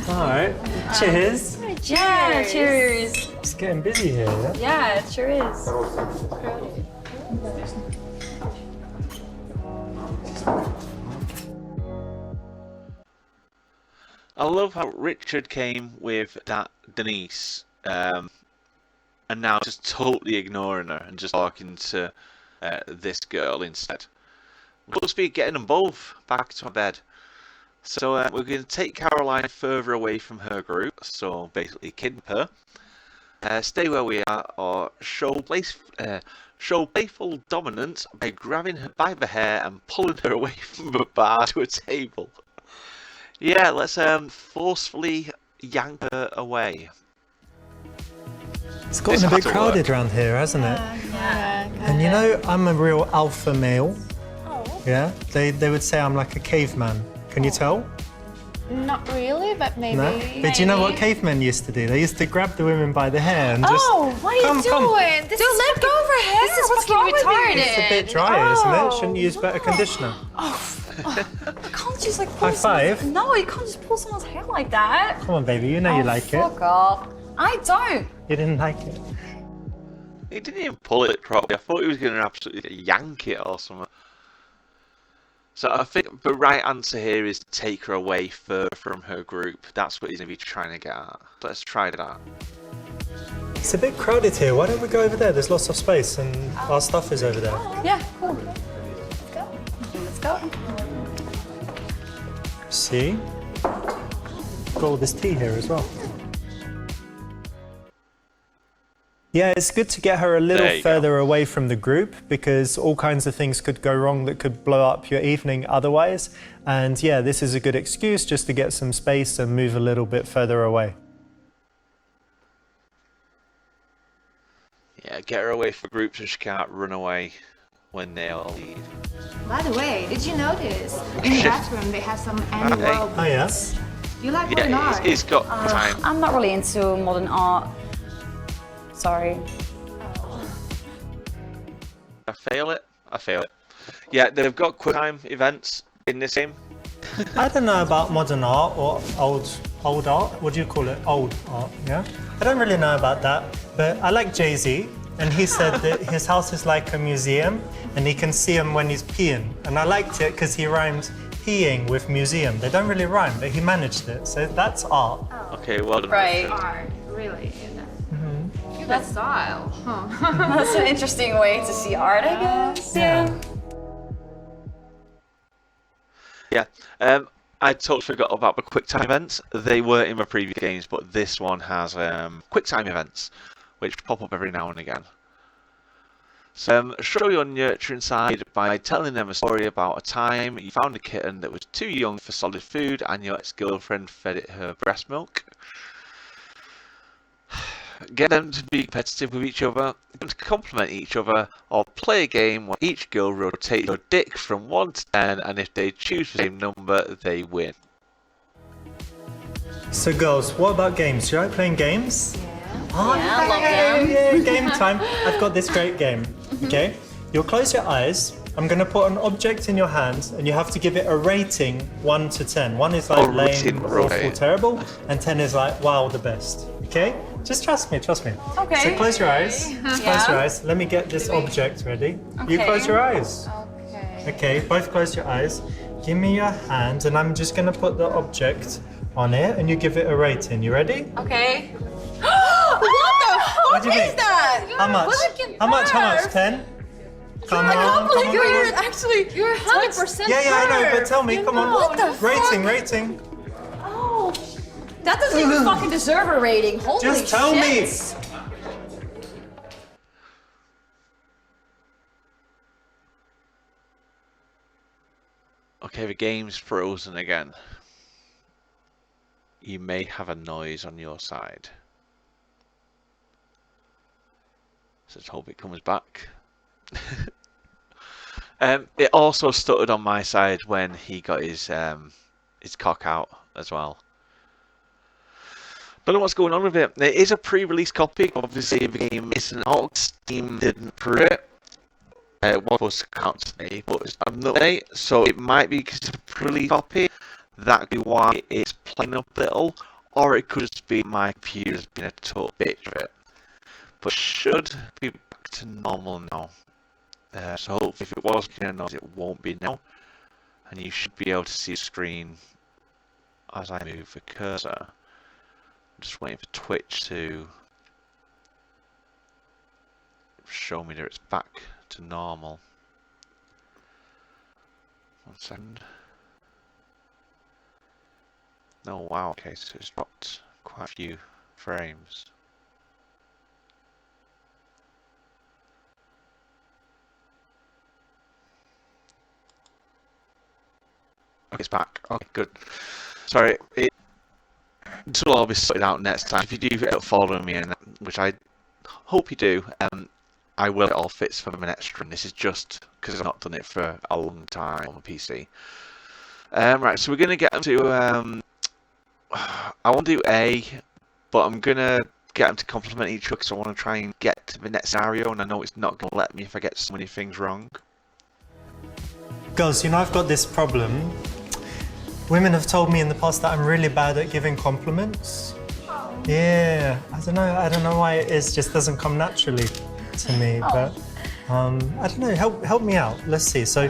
All right. Cheers. yeah, cheers. It's getting busy here, yeah? Yeah, it sure is. I love how Richard came with that Denise, and now just totally ignoring her and just talking to this girl instead. Must be getting them both back to bed. So we're going to take Caroline further away from her group, so basically kidnap her, stay where we are, or show playful dominance by grabbing her by the hair and pulling her away from the bar to a table. Yeah, let's forcefully yank her away. It's gotten This a bit had to crowded work. around here, hasn't it? Yeah. And I'm a real alpha male. Oh. Yeah? They would say I'm like a caveman. Can you tell? Not really, but maybe. No? But do you know what cavemen used to do? They used to grab the women by the hair and just... Oh, what are you Come, doing? come. This is let go of her hair. This is What's fucking wrong with you? retarded. It's a bit dry, isn't it? Shouldn't you use Oh, better conditioner? You can't just like pull High five? No, you can't just pull someone's hair like that. Come on, baby, you know you like it. Fuck off. I don't. You didn't like it. He didn't even pull it properly. I thought he was going to absolutely yank it or something. So I think the right answer here is take her away further from her group. That's what he's going to be trying to get at. Let's try that. It's a bit crowded here. Why don't we go over there? There's lots of space and our stuff is over there. Yeah, cool. Let's go. See? Got all this tea here as well. Yeah, it's good to get her a little further away from the group because all kinds of things could go wrong that could blow up your evening otherwise. And yeah, this is a good excuse just to get some space and move a little bit further away. Yeah, get her away from groups so she can't run away when they all leave. By the way, did you notice in the bathroom they have some animal? Oh yes. You like modern art? It's got time. I'm not really into modern art. Sorry. I fail it. Yeah, they've got Quicktime Events in this game. I don't know about modern art or old art. What do you call it? Old art, yeah? I don't really know about that, but I like Jay-Z, and he said that his house is like a museum, and he can see him when he's peeing. And I liked it because he rhymed peeing with museum. They don't really rhyme, but he managed it, so that's art. Okay, well done. Right. Art, really. That style, huh? That's an interesting way to see art, I guess. Yeah. Yeah. I totally forgot about the Quicktime Events. They were in the previous games, but this one has Quicktime Events, which pop up every now and again. So show your nurturing side by telling them a story about a time you found a kitten that was too young for solid food and your ex-girlfriend fed it her breast milk. Get them to be competitive with each other, to compliment each other, or play a game where each girl rotates your dick from 1 to 10, and if they choose the same number, they win. So girls, what about games? Do you like playing games? Oh, Yeah, I love them. yeah, game time. I've got this great game, okay? You'll close your eyes. I'm going to put an object in your hand, and you have to give it a rating 1 to 10. 1 is like lame, awful, terrible, and 10 is like, wow, the best, okay? Just trust me. Okay. So close your eyes. Close your eyes. Let me get this object ready. You close your eyes. Okay, both close your eyes. Give me your hand, and I'm just going to put the object on it, and you give it a rating. You ready? Okay. What the fuck do you is think? that? How much? How much? 10? Come on. You're 100%. Yeah, I know, but tell me, come on. What the fuck? Rating. Oh, that doesn't even fucking deserve a rating. Holy shit. Just tell me. Okay, the game's frozen again. You may have a noise on your side. So let's hope it comes back. It also stuttered on my side when he got his cock out as well. Don't know what's going on with it. It is a pre-release copy. Obviously, the game isn't out. Steam didn't prove it. It was supposed to come out today, but it's not an update, so it might be because it's a pre-release copy. That could be why it's playing up a little, or it could just be my computer's been a total bitch of it. But should be back to normal now. So hopefully if it was going to noise, it won't be now. And you should be able to see the screen as I move the cursor. I'm just waiting for Twitch to show me that it's back to normal. 1 second. Oh wow, okay, so it's dropped quite a few frames. Okay, it's back. Okay, good. Sorry, this will all be sorted out next time. If you do end up following me, which I hope you do, I will. It all fits for the next run. This is just because I've not done it for a long time on the PC. Right, so we're going to get to. I want to do A, but I'm going to get them to complement each other because I want to try and get to the next scenario, and I know it's not going to let me if I get so many things wrong. Girls, you know I've got this problem. Women have told me in the past that I'm really bad at giving compliments. Yeah, I don't know why it is, just doesn't come naturally. to me, but I don't know. Help me out. Let's see. So,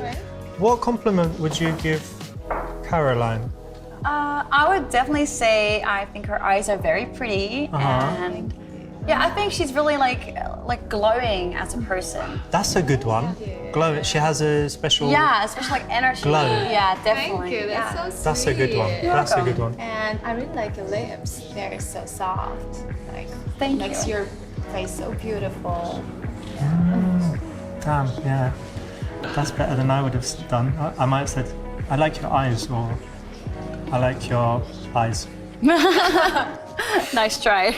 what compliment would you give Caroline? I would definitely say I think her eyes are very pretty, and yeah, I think she's really like glowing as a person. That's a good one. Glowing. She has a special. Yeah, especially like energy. Glow. Yeah, definitely. Thank you, that's Yeah. so sweet. That's a good one. That's a good one. And I really like your lips. They're so soft. Like, Thank makes you. your face so beautiful. Damn, yeah. That's better than I would have done. I might have said, I like your eyes, or I like your eyes. Nice try.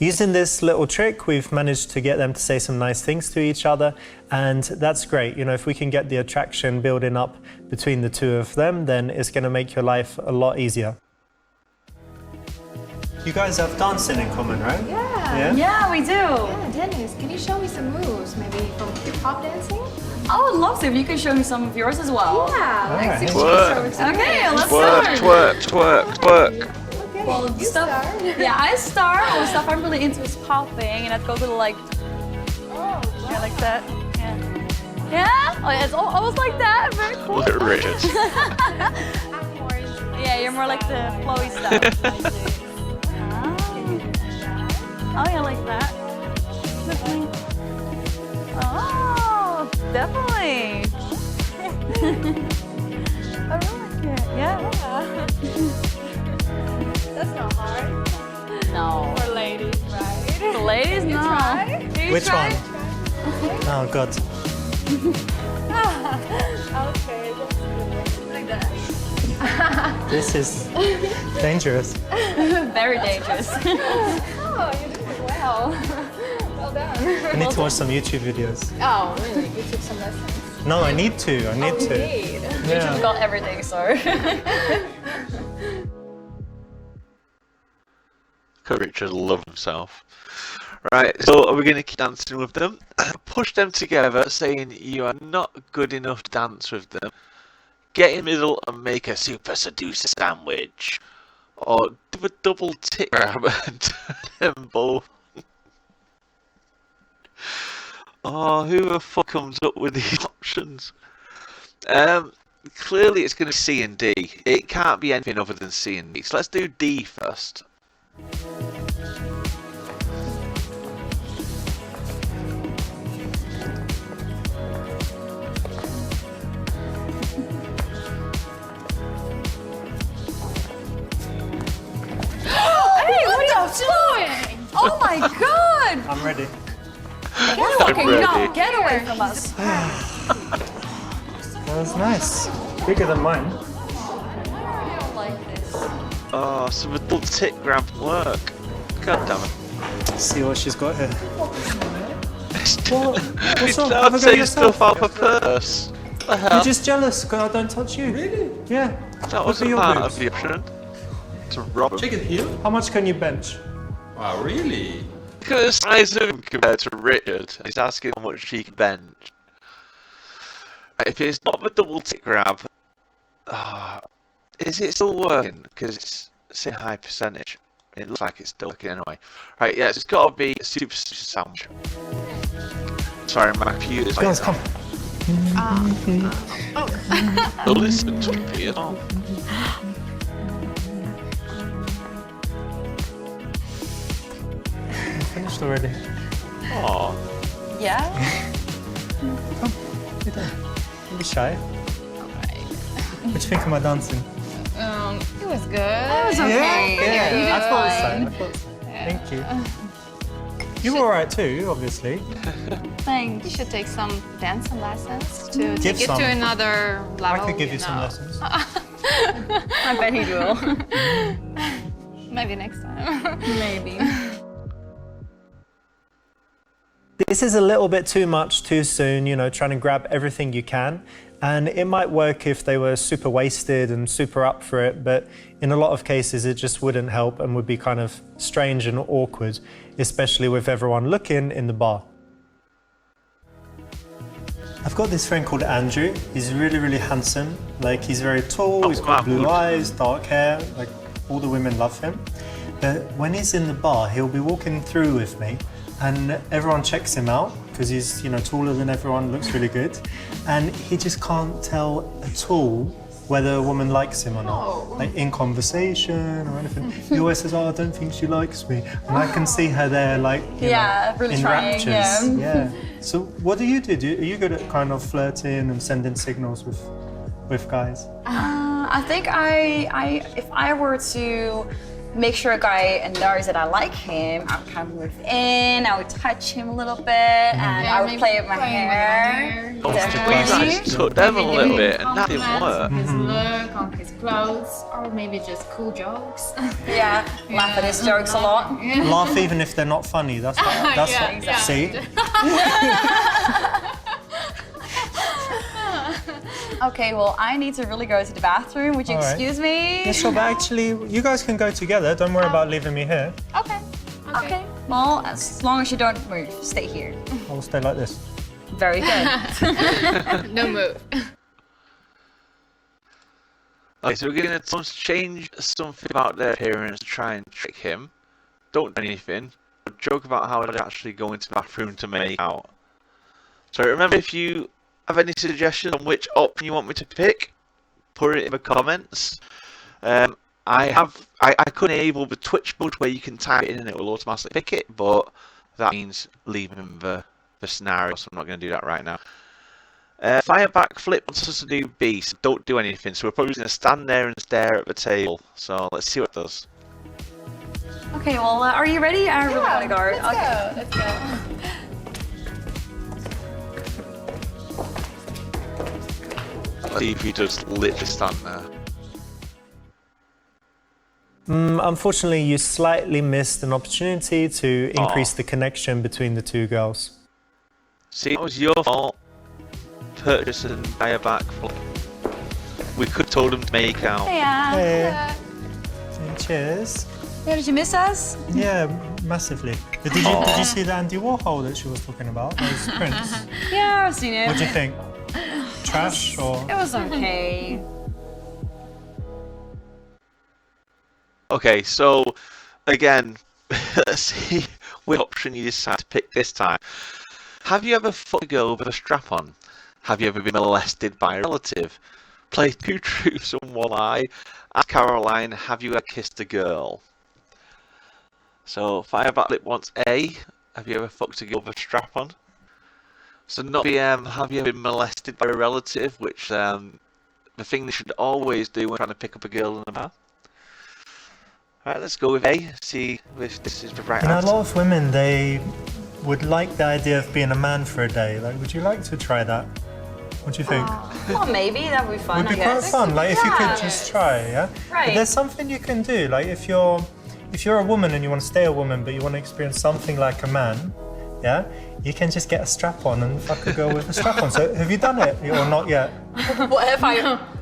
Using this little trick, we've managed to get them to say some nice things to each other, and that's great. You know, if we can get the attraction building up between the two of them, then it's going to make your life a lot easier. You guys have dancing in common, right? Yeah. Yeah, we do. Yeah, Dennis, can you show me some moves? Maybe from hip-hop dancing? I would love to if you could show me some of yours as well. Yeah, like Alright. 6 Twerk. weeks or Okay, let's Twerk, start. twerk, twerk, twerk. Okay, Well, you stuff. start. Yeah, I start. Well, stuff I'm really into is popping, and I'd go to the like, Oh, yeah, like that. Yeah. Yeah. Oh, yeah, it's almost like that. Very cool. Look at Richard. Yeah, you're more like the flowy stuff. Oh yeah, like that. Definitely. Oh, definitely. I really like it. Yeah. That's not hard. No. For ladies, right? The ladies, no. try? You Which try? one? Oh, God. Okay, that's good. Like that. This is dangerous. Very dangerous. Oh, you're doing well. Well done. I need to watch some YouTube videos. Oh, really? You took some lessons? No, I need to. I need to. Indeed. You've Yeah. got everything, so. Richard love himself. Right, so are we going to keep dancing with them? Push them together, saying you are not good enough to dance with them. Get in the middle and make a super seducer sandwich. Or do a double tit grab and turn them both. Oh, who the fuck comes up with these options? Clearly it's going to be C and D. It can't be anything other than C and D. So let's do D first. Hey, what are you doing? Oh my god! I'm ready. Okay, ready. no, get away from us. That was nice. Bigger than mine. Oh, so the double tit grab work. God damn it. Let's see what she's got here. It's What's up? Have a not go saying yourself. stuff out of her purse. What the hell? You're just jealous because I don't touch you. Really? Yeah. That Look at wasn't your part boobs. of the option. To rob him. Chicken heel? How much can you bench? Wow, really? Look at the size of him compared to Richard. He's asking how much he can bench. If it's not the double tick grab, is it still working? Because it's a high percentage. It looks like it's still working anyway. Right, yeah, it's got to be a super sandwich. Sorry, my computer's like, Guys, come. listen to me at all. Finished already. Aw. Yeah? Don't be shy. What do you think of my dancing? It was good. That was okay. Yeah, I thought Fine. so. Thank you. You were alright too, obviously. You Thanks. should take some dancing lessons to Give take it some. to another level. I could give you some know. lessons. I bet he will. Maybe next time. Maybe. This is a little bit too much too soon, you know, trying to grab everything you can. And it might work if they were super wasted and super up for it, but in a lot of cases it just wouldn't help and would be kind of strange and awkward, especially with everyone looking in the bar. I've got this friend called Andrew. He's really, really handsome. Like, he's very tall, he's got blue eyes, dark hair, like all the women love him. But when he's in the bar, he'll be walking through with me, and everyone checks him out because he's, you know, taller than everyone, looks really good, and he just can't tell at all whether a woman likes him or not, like in conversation or anything. He always says, "Oh, I don't think she likes me," and I can see her there, like, you know, really in trying. raptures. Yeah. So, what do? Are you good at kind of flirting and sending signals with guys? I think if I were to make sure a guy knows that I like him, I would kind of move in, I would touch him a little bit, and I would play with my hair. We like took them a little bit, and that didn't work. His look, on his clothes, or maybe just cool jokes. Yeah, laugh at his jokes a lot. Laugh even if they're not funny. That's Yeah, see. Okay, well, I need to really go to the bathroom. Would you All right. excuse me? Yeah, sure, but actually, you guys can go together. Don't worry about leaving me here. Okay. Well, as long as you don't move, stay here. I will stay like this. Very good. No move. Okay, so we're going to change something about their appearance to try and trick him. Don't do anything, but joke about how they'd actually go into the bathroom to make out. So remember, if you have any suggestions on which option you want me to pick, put it in the comments. I could enable the Twitch mode where you can type it in and it will automatically pick it, but that means leaving the scenario, so I'm not going to do that right now. Fire backflip wants us to do B, so don't do anything. So we're probably going to stand there and stare at the table. So let's see what it does. Okay, well, are you ready? I really want to go. Let's go. Let's see if you just literally stand there. Unfortunately, you slightly missed an opportunity to increase the connection between the two girls. See, it was your fault. Purchase and buy a backflip. We could have told him to make out. Hey. Cheers. Yeah, did you miss us? Yeah, massively. Did you see the Andy Warhol that she was talking about? Those prints. Yeah, I've seen it. What do you think? Trash or? It was okay. Okay, so again, let's see what option you decide to pick this time. Have you ever fucked a girl with a strap on? Have you ever been molested by a relative? Play two truths and one lie. Ask Caroline, have you ever kissed a girl? So Fire Backflip wants A. Have you ever fucked a girl with a strap on? So not B. Have you ever been molested by a relative? Which the thing they should always do when trying to pick up a girl in a bar. Alright, let's go with A. See if this is the right You know, a answer. lot of women, they would like the idea of being a man for a day. Like, would you like to try that? What do you think? Well, maybe that would be fun, Would be I quite guess. fun. Like, if you could just try, yeah. Right. But there's something you can do. Like, if you're a woman and you want to stay a woman, but you want to experience something like a man, yeah, you can just get a strap on and fuck a girl with a strap on. So, have you done it or not yet? What if I...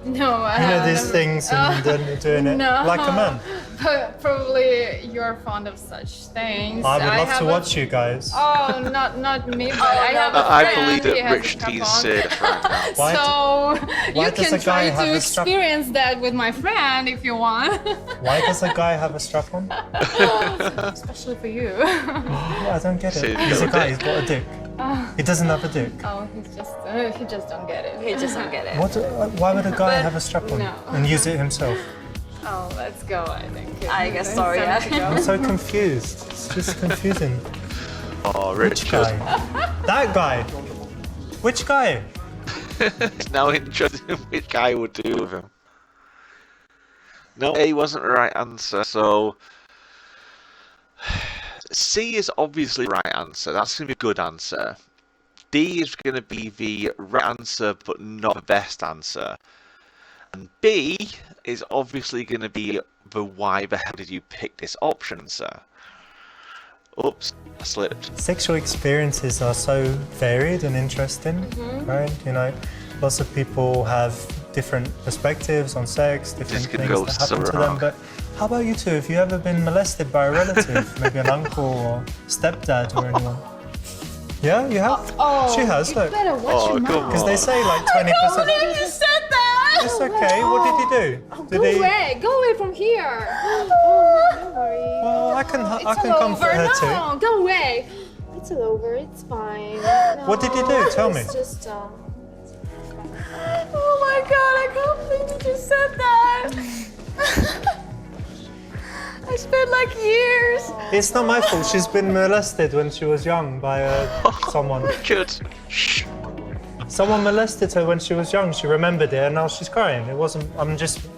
No, I You know haven't. these things and then you're doing it No. like a man. But probably you're fond of such things. I would love to haven't- watch you guys. Oh, not me, but I have a I friend, believe he that has a Rich strap being on. serious right now. Why So why you does can a guy try have to a strap- experience that with my friend if you want. Why does a guy have a strap on? Especially for you. Oh, I don't get it. See, He's a no guy, dick. he's got a dick. He doesn't have a dick. Oh, he just don't get it. He just don't get it. Why would a guy have a strap on no. and use it himself? Oh, let's go, I think. I guess It's so, time yeah. to go. I'm so confused. It's just confusing. Oh, Which Richard. guy? That guy. Which guy? It's now interested in which guy would do with him. No, A wasn't the right answer, so C is obviously the right answer. That's going to be a good answer. D is going to be the right answer, but not the best answer. And B is obviously going to be the why the hell did you pick this option answer. Oops, I slipped. Sexual experiences are so varied and interesting, right? You know, lots of people have different perspectives on sex, different This could things go that happen so to them. wrong. But how about you two? Have you ever been molested by a relative, maybe an uncle or stepdad or anyone? Yeah, you have? Oh, She has, you look. better watch Oh, your come mouth. Because they say like 20%. You said that! It's okay. What did he do? Did Go he? away, go away from here. Oh, don't worry. Well, I can It's comfort over. her too. No, go away. it's over. It's fine. What did you do? Tell me. It's just Oh my god, I can't believe you just said that. I spent like years. It's not my fault. She's been molested when she was young by someone. Richard. Shh. Someone molested her when she was young. She remembered it, and now she's crying. It wasn't.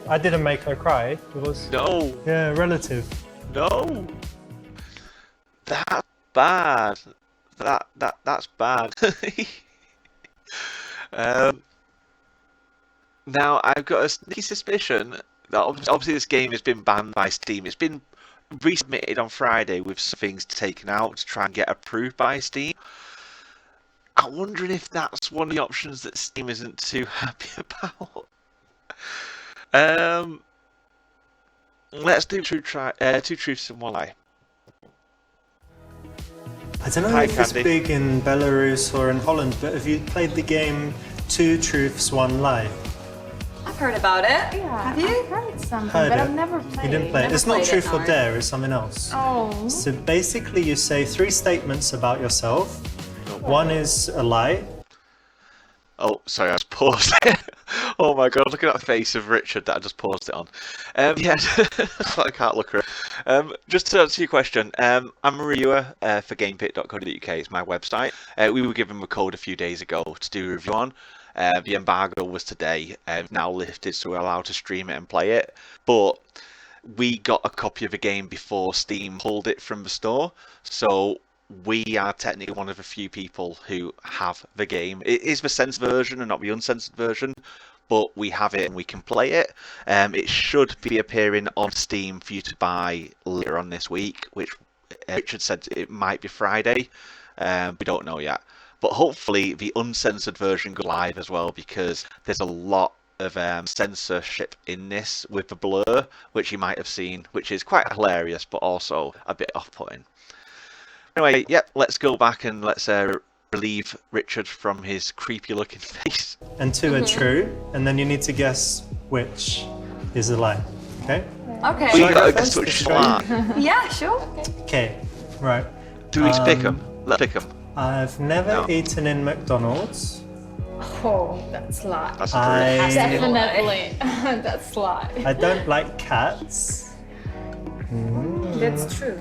I didn't make her cry. It was. No. Yeah, relative. No. That's bad. That's bad. Now I've got a sneaky suspicion that obviously this game has been banned by Steam. It's been resubmitted on Friday with some things taken out to try and get approved by Steam. I'm wondering if that's one of the options that Steam isn't too happy about. Let's do two truths and one lie. I don't know Hi, if it's Candy. big in Belarus or in Holland, but have you played the game Two Truths, One Lie? I've heard about it. yeah. Have you? I've heard something, Heard but it. I've never played. You didn't play it. Never It's not played it, Truth or no. Dare, it's something else. Oh. So basically you say 3 statements about yourself. One is a lie. Oh, sorry, I just paused. Oh my god, look at that face of Richard that I just paused it on. Yeah, I can't look at it. Just to answer your question, I'm a reviewer for GamePit.co.uk. It's my website. We were given a code a few days ago to do a review on. The embargo was today, now lifted, so we're allowed to stream it and play it. But we got a copy of the game before Steam pulled it from the store, so we are technically one of a few people who have the game. It is the censored version and not the uncensored version, but we have it and we can play it. It should be appearing on Steam for you to buy later on this week, which Richard said it might be Friday. We don't know yet. But hopefully the uncensored version goes live as well, because there's a lot of censorship in this with the blur, which you might have seen, which is quite hilarious, but also a bit off-putting. Anyway, yep, let's go back and let's relieve Richard from his creepy-looking face. And 2 are true, and then you need to guess which is a lie. Okay? Okay. We I got go to guess first? which Should I? one. Yeah, sure. Okay, right. Do we pick them? Let's pick them. I've never No. eaten in McDonald's. Oh, that's a lie. That's I- Definitely. That's a lie. I don't like cats. That's true.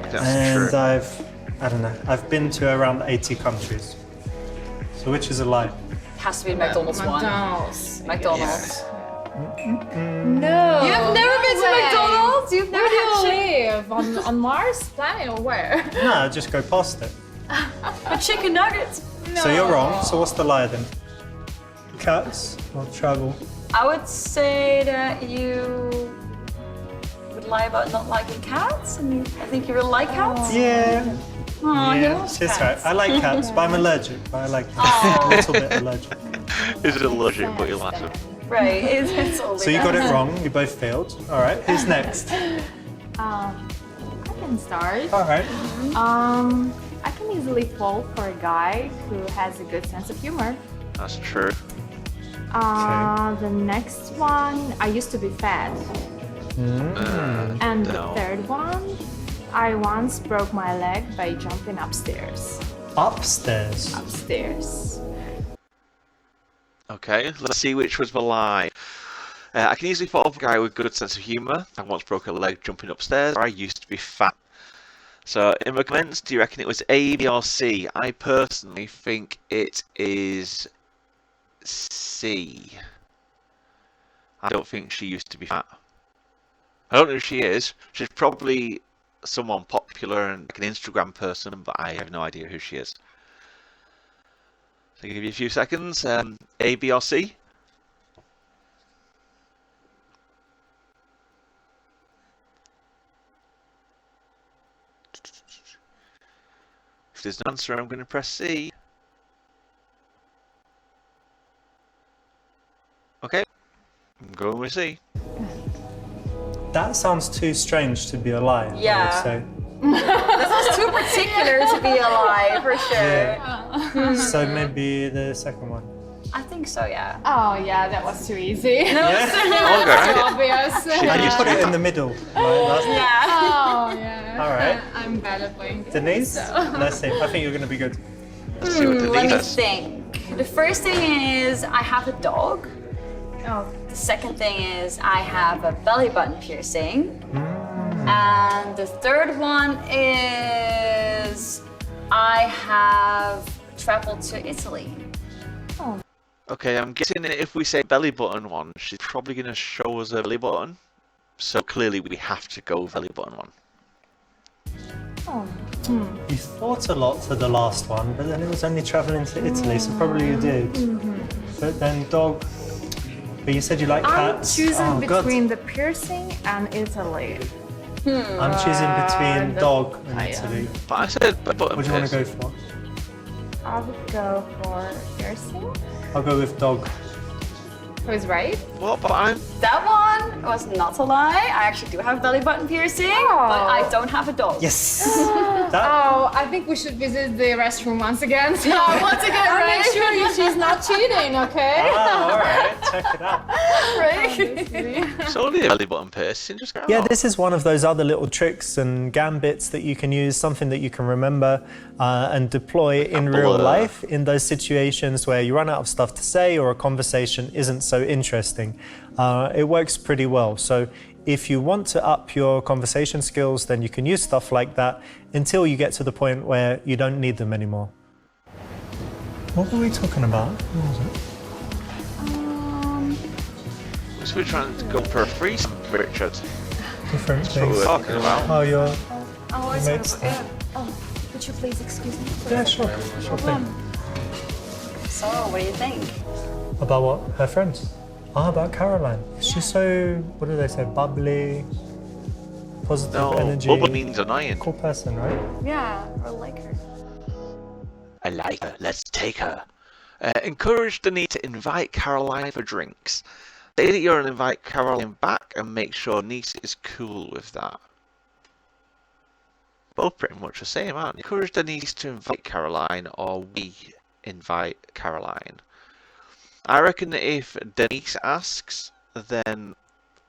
That's And true. I don't know, I've been to around 80 countries. So which is a lie? Has to be McDonald's one. McDonald's. McDonald's. No. You've never been to way. McDonald's? You've never Where do had you live? On Mars planet or where? No, just go past it. chicken nuggets? So you're wrong. So what's the lie then? Cats or travel? I would say that you would lie about not liking cats, and I think you really like cats. Yeah. Oh, he Yeah, loves she's right. cats. I like cats, but I'm allergic. But I like cats. A little bit allergic. Is it allergic, but you like them? Right, it's all So you got it wrong. You both failed. All right. Who's next? I can start. All right. I can easily fall for a guy who has a good sense of humor. That's true. The next one, I used to be fat. And the No. third one, I once broke my leg by jumping upstairs. Upstairs. Upstairs. Okay, let's see which was the lie. I can easily fall for a guy with good sense of humour. I once broke a leg jumping upstairs. Or I used to be fat. So, in the comments, do you reckon it was A, B, or C? I personally think it is C. I don't think she used to be fat. I don't know who she is. She's probably someone popular and like an Instagram person, but I have no idea who she is. So I'll give you a few seconds. A, B, or C? If there's an answer, I'm going to press C. Okay, I'm going with C. That sounds too strange to be a lie. Yeah. I would say. This is too particular to be a lie, for sure. So maybe the second one. I think so, yeah. Oh yeah, that was too easy. Okay. Obvious. And you put it in the middle. Right? Yeah. Oh yeah. All right. I'm bad at playing games. Denise, So. let's see. I think you're going to be good. Let's see what Let Denise me has. think. The first thing is I have a dog. Oh, The second thing is I have a belly button piercing. And the third one is I have traveled to Italy. Okay, I'm guessing that if we say belly button one, she's probably going to show us her belly button. So clearly we have to go belly button one. You thought a lot for the last one, but then it was only travelling to Italy, so probably you did. But then dog. But you said you like I'm cats. choosing Oh, God. between the piercing and Italy. I'm choosing between the dog and lion. Italy. But I said belly button. What do you want to go first. for? I would go for piercing. I'll go with dog. Who's right? What? But I'm. That one was not a lie. I actually do have belly button piercing, but I don't have a dog. Yes. Oh, I think we should visit the restroom once again. So Yeah, once again, I'll right? make sure she's not cheating, okay? Oh, all right. Check it out. It's only a belly button piercing. Just go. Yeah, this is one of those other little tricks and gambits that you can use, something that you can remember and deploy in real life in those situations where you run out of stuff to say or a conversation isn't so interesting. It works pretty well. So if you want to up your conversation skills, then you can use stuff like that until you get to the point where you don't need them anymore. What were we talking about? What was it? So we're trying to go for a threesome, Richard. Different That's what things. we're talking about. Oh, your Oh, it's mates. could you please excuse me? Yeah, sure thing. So, what do you think? About what? Her friends? Ah, about Caroline. She's so, what do they say, bubbly, positive No, energy. bubble means annoying. Cool person, right? Yeah, I like her. I like her. Let's take her. Encourage Denise to invite Caroline for drinks. Say that you're going to invite Caroline back and make sure Niece is cool with that. Both pretty much the same, aren't they? Encourage Denise to invite Caroline, or we invite Caroline. I reckon that if Denise asks, then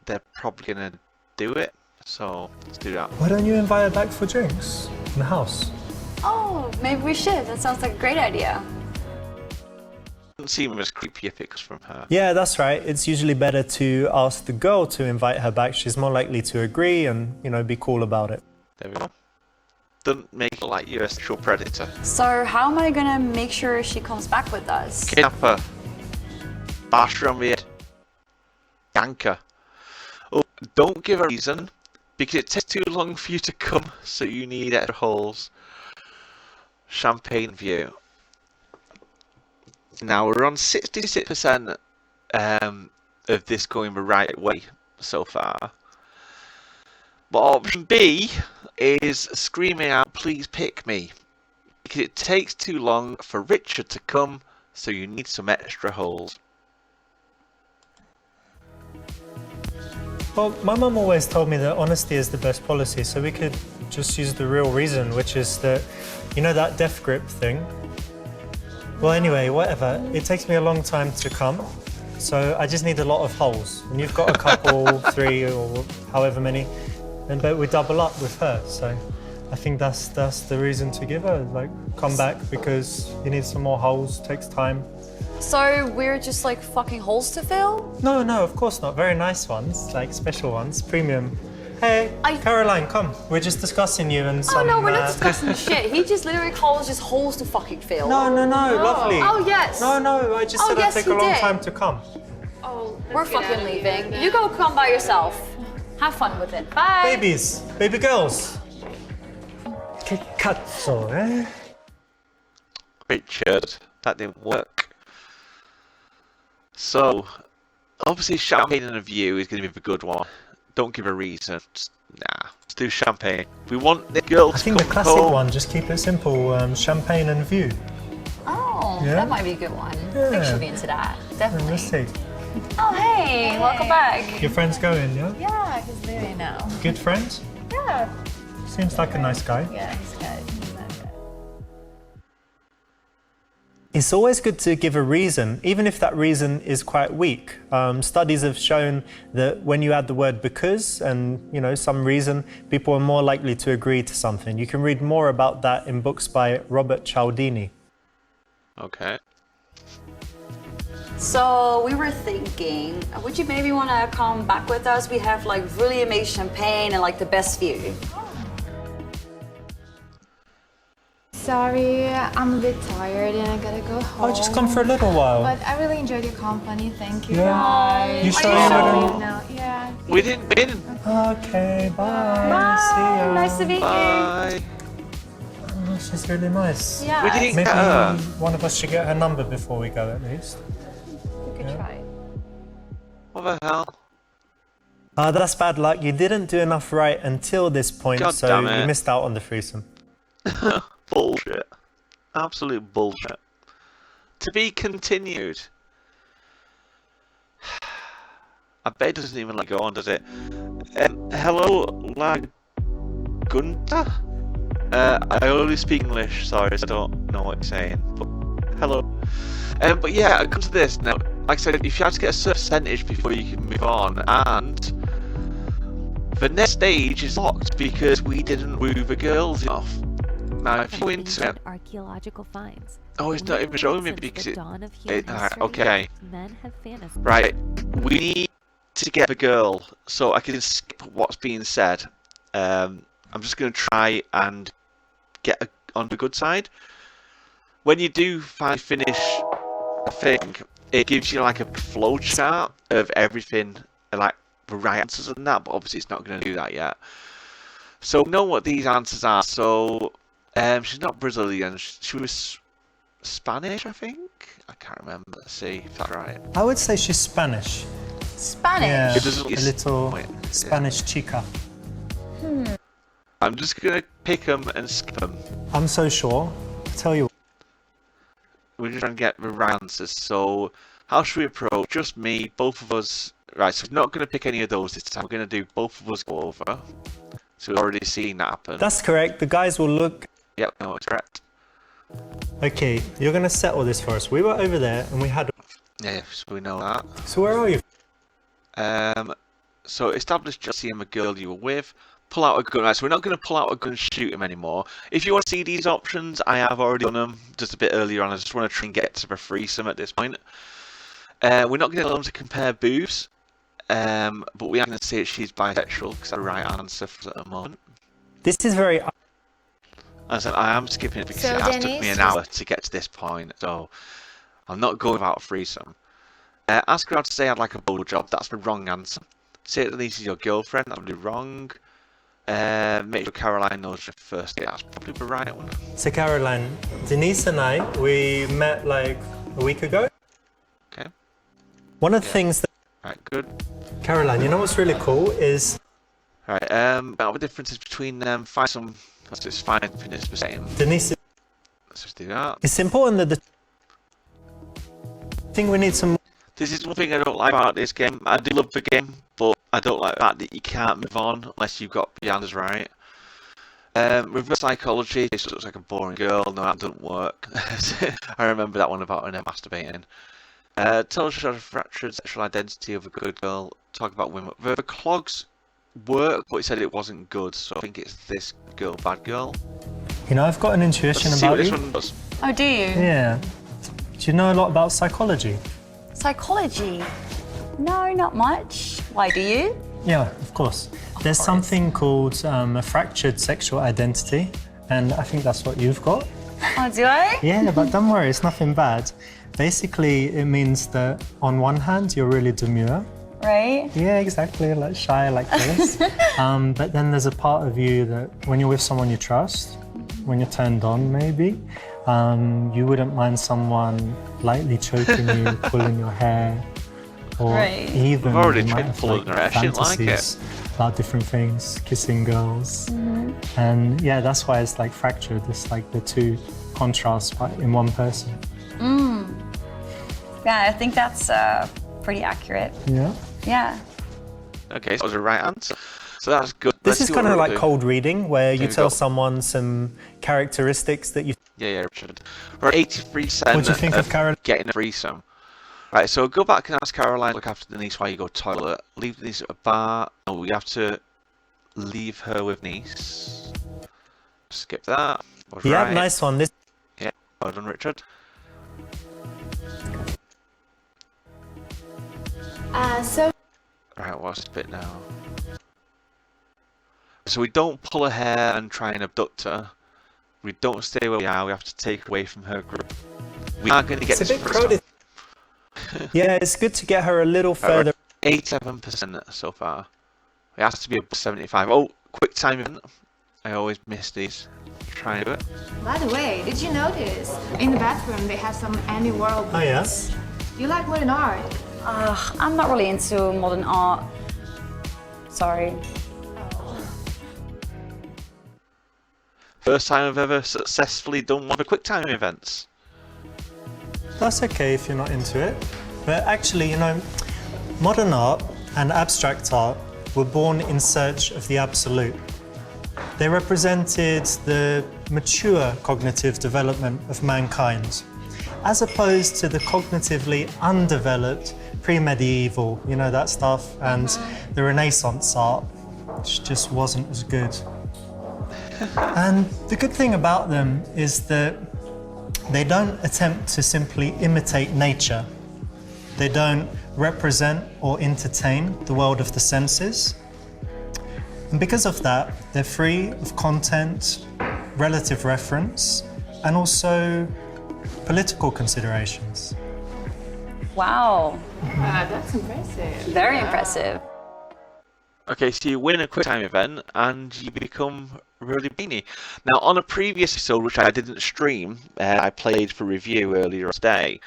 they're probably going to do it. So let's do that. Why don't you invite her back for drinks in the house? Oh, maybe we should. That sounds like a great idea. Doesn't seem as creepy if it comes from her. Yeah, that's right. It's usually better to ask the girl to invite her back. She's more likely to agree and, you know, be cool about it. There we go. Doesn't make it like you're a sexual predator. So, how am I gonna make sure she comes back with us? Kidnap her. Bash her on the head. Yank her. Oh, don't give a reason, because it takes too long for you to come, so you need extra holes. Champagne view. Now we're on 66% of this going the right way so far. But option B is screaming out, "Please pick me," because it takes too long for Richard to come, so you need some extra holes. Well, my mum always told me that honesty is the best policy, so we could just use the real reason, which is that, you know, that death grip thing? Well, anyway, whatever. It takes me a long time to come, so I just need a lot of holes. And you've got a couple, 3 or however many, but we double up with her, so I think that's the reason to give her, like, come back because you need some more holes, takes time. So, we're just like fucking holes to fill? No, of course not. Very nice ones, like special ones, premium. Hey, I- Caroline, come. We're just discussing you and some... Oh no, we're not discussing shit. He just literally calls just holes to fucking fill. No, lovely. Oh, yes. No, I just Oh, said yes, it'd take he a long did. time to come. Oh, We're fucking leaving. You go come by yourself. Have fun with it. Bye. Babies, baby girls. Che cazzo, eh? Richard, that didn't work. So, obviously champagne and a view is going to be the good one. Don't give a reason. Just, nah, let's do champagne. We want the girl I to think the come classic home. one, just keep it simple, champagne and view. Oh, Yeah? that might be a good one. I Yeah. think she'll be into that. And Definitely. let's see. Oh, hey, welcome back. Your friend's going, yeah? Yeah, he's leaving now. Good friend? Yeah, Seems like a nice guy. yeah, he's good. He's not good. It's always good to give a reason, even if that reason is quite weak. Studies have shown that when you add the word because and some reason, people are more likely to agree to something. You can read more about that in books by Robert Cialdini. Okay. So we were thinking, would you maybe want to come back with us? We have like really amazing champagne and like the best view. Sorry, I'm a bit tired and I gotta go home. Oh, just come for a little while. But I really enjoyed your company. Thank you, Yeah. guys. You sure you wouldn't? No, yeah. We didn't win. Okay, bye. See Bye. ya. Nice to meet you. Bye. Oh, she's really nice. Yeah, We didn't Maybe get her. one of us should get her number before we go, at least. we could try. What the hell? That's bad luck. You didn't do enough right until this point, God so damn you it. missed out on the threesome. Bullshit. Absolute bullshit. To be continued. I bet it doesn't even go on, does it? Hello, Lagunta? I only speak English, sorry, so I don't know what you're saying. But hello. But yeah, I come to this now. Like I said, if you have to get a certain percentage before you can move on, and the next stage is locked because we didn't move the girls enough. Now, if you go into it, archaeological finds. oh, it's We not know even that showing me since because the it. dawn of human history, Okay, Men have fantasized. right. We need to get the girl, so I can skip what's being said. I'm just going to try and get on the good side. When you do finally finish a thing, it gives you like a flow chart of everything, like the right answers and that, but obviously it's not going to do that yet. So we know what these answers are. So she's not Brazilian. She was Spanish, I think. I can't remember. Let's see if that's right. I would say she's Spanish. Spanish. Yeah, It doesn't- a little Wait, Spanish chica. I'm just going to pick them and skip them. I'm so sure. I tell you. We're just trying to get the right answers. So how should we approach? Just me, both of us. Right, so we're not going to pick any of those this time. We're going to do both of us go over. So we've already seen that happen. That's correct. The guys will look. Yep, no, it's correct. Okay, you're going to settle this for us. We were over there and we had. Yeah, so we know that. So where are you? So establish Jesse and the girl you were with. Pull out a gun. Right, so we're not going to pull out a gun and shoot him anymore. If you want to see these options, I have already done them just a bit earlier on. I just want to try and get to the threesome at this point. We're not going to allow them to compare boobs. But we are going to say she's bisexual because that's the right answer for the moment. This is very. I said I am skipping it because So it has took Denise me an is- hour to get to this point. So I'm not going without a threesome. Ask her out to say I'd like a blowjob. That's the wrong answer. Say that Denise is your girlfriend. That would be wrong. Make sure Caroline knows your first date. That's probably the right one. So Caroline, Denise and I, we met like a week ago. Okay. One of the things that. Right. Good. Caroline, you know what's really cool is Right. About the differences between find some. Let's just find finish the same. Denise. Let's just do that. It's important that the thing we need some. This is one thing I don't like about this game. I do love the game, but I don't like the fact that you can't move on unless you've got the answers right. Reverse psychology, this looks like a boring girl. No, that doesn't work. I remember that one about her masturbating. Tell us a fractured sexual identity of a good girl. Talk about women. The clogs work, but it said it wasn't good, so I think it's this girl, bad girl. You know, I've got an intuition Let's see what about this you. one does. Oh, do you? Yeah. Do you know a lot about psychology? Psychology? No, not much. Why, do you? Yeah, of course. There's something called a fractured sexual identity, and I think that's what you've got. Oh, do I? Yeah, but don't worry, it's nothing bad. Basically, it means that on one hand, you're really demure. Right? Yeah, exactly, like shy like this. But then there's a part of you that when you're with someone you trust, when you're turned on maybe, you wouldn't mind someone lightly choking you, pulling your hair, or Right. even We've already you might tried have pulling her hair, she didn't like it. fantasies about different things, kissing girls. And yeah, that's why it's like fractured. It's like the two contrasts in one person. Yeah, I think that's pretty accurate. Yeah. Yeah. Okay, so that was the right answer. So that's good. This Let's is see kind what of we'll like do. cold reading, where you we tell go. someone some characteristics that you Yeah, Richard. We're at 83%. What do you think of Caroline? Getting a threesome. Right, so go back and ask Caroline, look after Denise while you go to the toilet. Leave Denise at a bar. Oh, we have to leave her with Denise. Skip that. Was Yeah, right. nice one. This. Yeah, well done, Richard. So Right, what's this bit now? So we don't pull her hair and try and abduct her. We don't stay where we are. We have to take her away from her group. We are going to get It's a this bit first crowded. Yeah, it's good to get her a little further. 87% so far. It has to be above 75. Oh, Quicktime Event. I always miss these. Try and do it. by the way, did you notice in the bathroom they have some Andy Warhol Oh yeah. prints? You like modern art? I'm not really into modern art. Sorry. First time I've ever successfully done one of the Quicktime events. That's okay if you're not into it. But actually, you know, modern art and abstract art were born in search of the absolute. They represented the mature cognitive development of mankind, as opposed to the cognitively undeveloped pre-medieval, you know, that stuff, and the Renaissance art, which just wasn't as good. And the good thing about them is that they don't attempt to simply imitate nature. They don't represent or entertain the world of the senses. And because of that, they're free of content, relative reference, and also political considerations. Wow, That's impressive. very impressive. Okay, so you win a Quicktime event and you become really beanie. Now, on a previous episode, which I didn't stream, I played for review earlier today,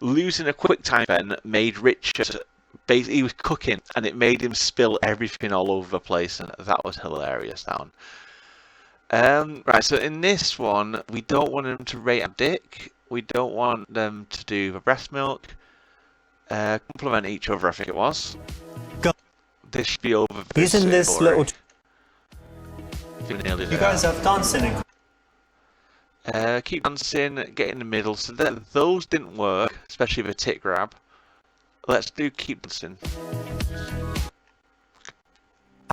losing a Quicktime event made Richard, he was cooking, and it made him spill everything all over the place, and that was hilarious, that one. Right, so in this one, we don't want them to rate a dick, we don't want them to do the breast milk, compliment each other, I think it was. Go. This should be over. very Using soon, this Rory. little... You're nearly You there. guys have dancing. Keep dancing, get in the middle. So those didn't work, especially the tit grab. Let's do keep dancing.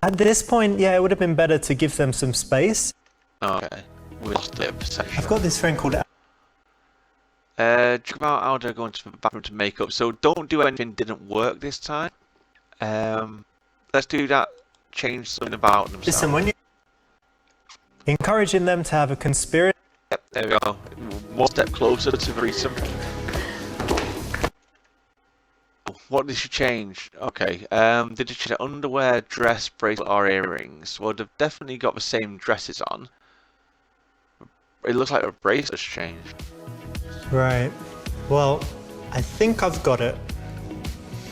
At this point, yeah, it would have been better to give them some space. Okay, we'll split a perception. I've got this friend called... Talk about how they're going to the bathroom to make up. So don't do anything didn't work this time. Let's do that. Change something about themselves. Listen, when you... Encouraging them to have a conspiracy... Yep, there we go. One step closer to the threesome. What did you change? Okay. Did you change underwear, dress, bracelet, or earrings? Well, they've definitely got the same dresses on. It looks like a bracelet's changed. Right. Well, I think I've got it.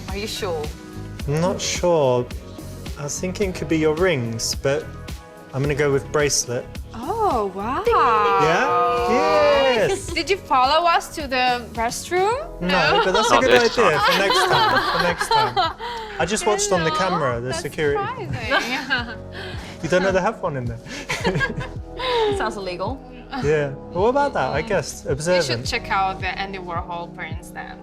Are you sure? I'm not sure. I was thinking it could be your rings, but I'm gonna go with bracelet. Oh, wow. Yeah? Yes! Did you follow us to the restroom? No, but that's a Not good this idea time. for next time. For next time. I just watched on the camera, the That's security. surprising. You don't know they have one in there. Sounds illegal. Yeah. Well, what about that? I guess You should observant. check out the Andy Warhol prints then.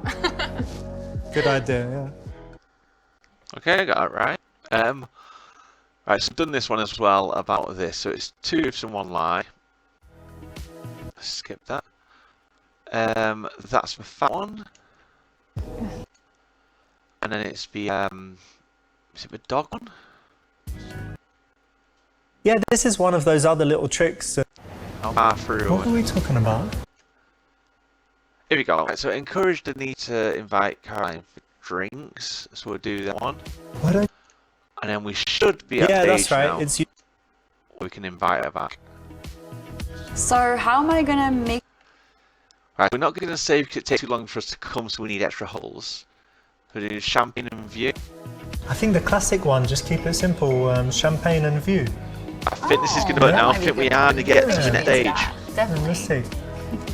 Good idea. Yeah. Okay, I got it right. Right, so I've done this one as well about this. So it's 2 truths and 1 lie. Skip that. That's the fat one. And then it's the is it the dog one? Yeah. This is one of those other little tricks. I'll bar through. What were we talking about? Here we go. Right, so encourage Denise to invite Caroline for drinks. So we'll do that one. Why don't? And then we should be at Yeah, the that's age right. now It's you. we can invite her back. So how am I gonna make... Right, we're not going to save because it takes too long for us to come, so we need extra holes. So we do champagne and view. I think the classic one. Just keep it simple. Champagne and view. I think this is going to work that now. I might be think we good. are going to get to Yeah. the next stage. And Definitely. let's see.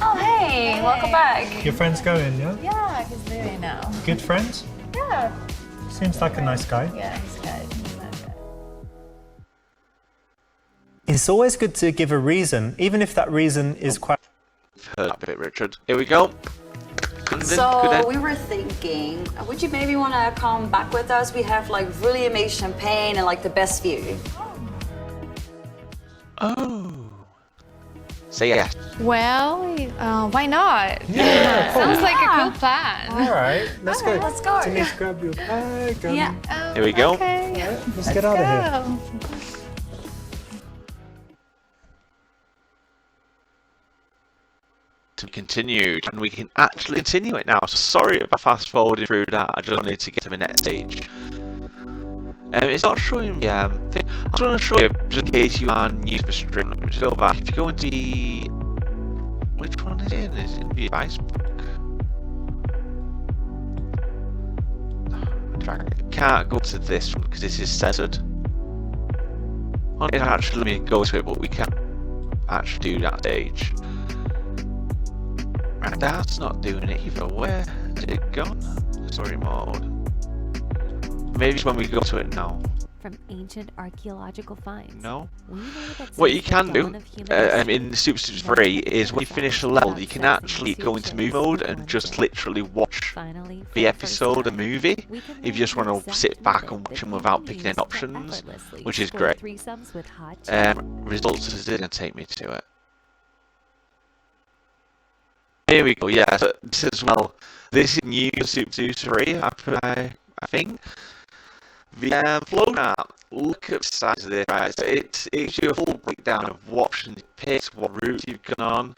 Oh, hey, welcome back. Your friend's going, yeah? Yeah, he's doing now. Good friend? Yeah, Seems like a nice guy. yeah, he's good. He's not good. It's always good to give a reason, even if that reason is quite... heard that bit, Richard. Here we go. Good So end. we were thinking, would you maybe want to come back with us? We have like really amazing champagne and like the best view. Oh. Say yes. Well, why not? Yeah, cool. Sounds like a cool plan. All right, let's go. Let's go. Denise, grab your bag. Yeah. Here we go. Okay. Let's get out of here. Go. To be continued, and we can actually continue it now. So sorry if I fast forwarded through that. I just need to get to the next stage. It's not showing me. I just want to show you, just in case you are new to the stream. Let me just go back. If you go into the, which one is it? Is it the advice book? Can't go to this one because this is censored. It actually let me go to it, but we can't actually do that stage. Right, that's not doing it either. Where did it go? Story mode. Maybe it's when we go to it now. From ancient archaeological finds. No. We know that What since you can the do dawn of human in the Seducer 3 is when you finish a level, you can actually go into movie mode and just literally watch Finally, for the first episode, a time, movie, we can if you learn just the want to exact sit back method and watch that them without can be picking any used to options, effortlessly which is score great. threesomes with hot chicks. Results is going to take me to it. Here we go, yeah, so this as well. This is new Seducer 3, I think. The flow chart, look at the size of this, right? So it's you a full breakdown of what options you picked, what routes you've gone on,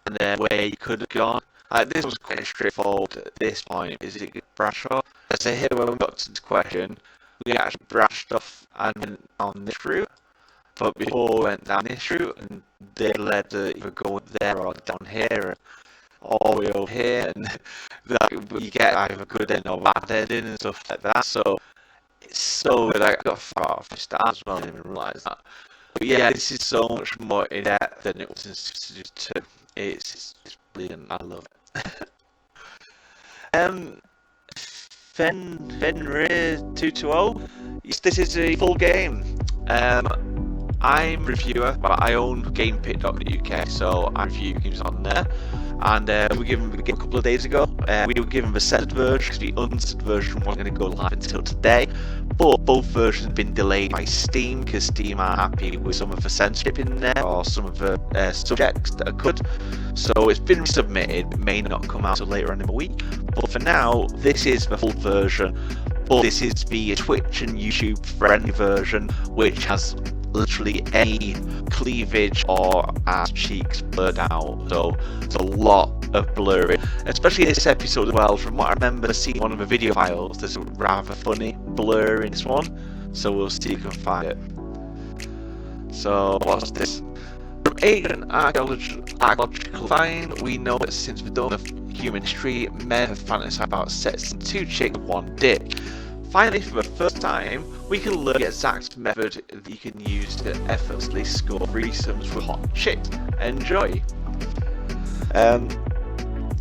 and then where you could have gone. This was quite straightforward at this point. Is it good brush off? As I hear when we got to this question, we actually brushed off and went on this route, but before we went down this route, and they led to either go there or down here, all the way over here, and you get either good end or bad ending and stuff like that. So it's so good. I got far off the start as well. I didn't even realise that. But yeah, this is so much more in depth than it was in Seducer 2. It's brilliant. I love it. Fenrir220. Yes, this is a full game. I'm a reviewer, but I own GamePit.uk, so I review games on there. And we were given a couple of days ago. We were given the censored version because the uncensored version wasn't going to go live until today. But both versions have been delayed by Steam because Steam aren't happy with some of the censorship in there or some of the subjects that are cut. So it's been resubmitted. It may not come out until later on in the week. But for now, this is the full version. But this is the Twitch and YouTube friendly version, which has literally any cleavage or ass cheeks blurred out. So there's a lot of blurring, especially this episode as well. From what I remember seeing one of the video files, there's a rather funny blur in this one. So we'll see if we can find it. So what's this? From ancient archaeological find, we know that since the dawn of human history, men have fantasized about sexing two chicks with one dick. Finally, for the first time, we can learn the exact method that you can use to effortlessly score threesomes with hot chicks. Enjoy!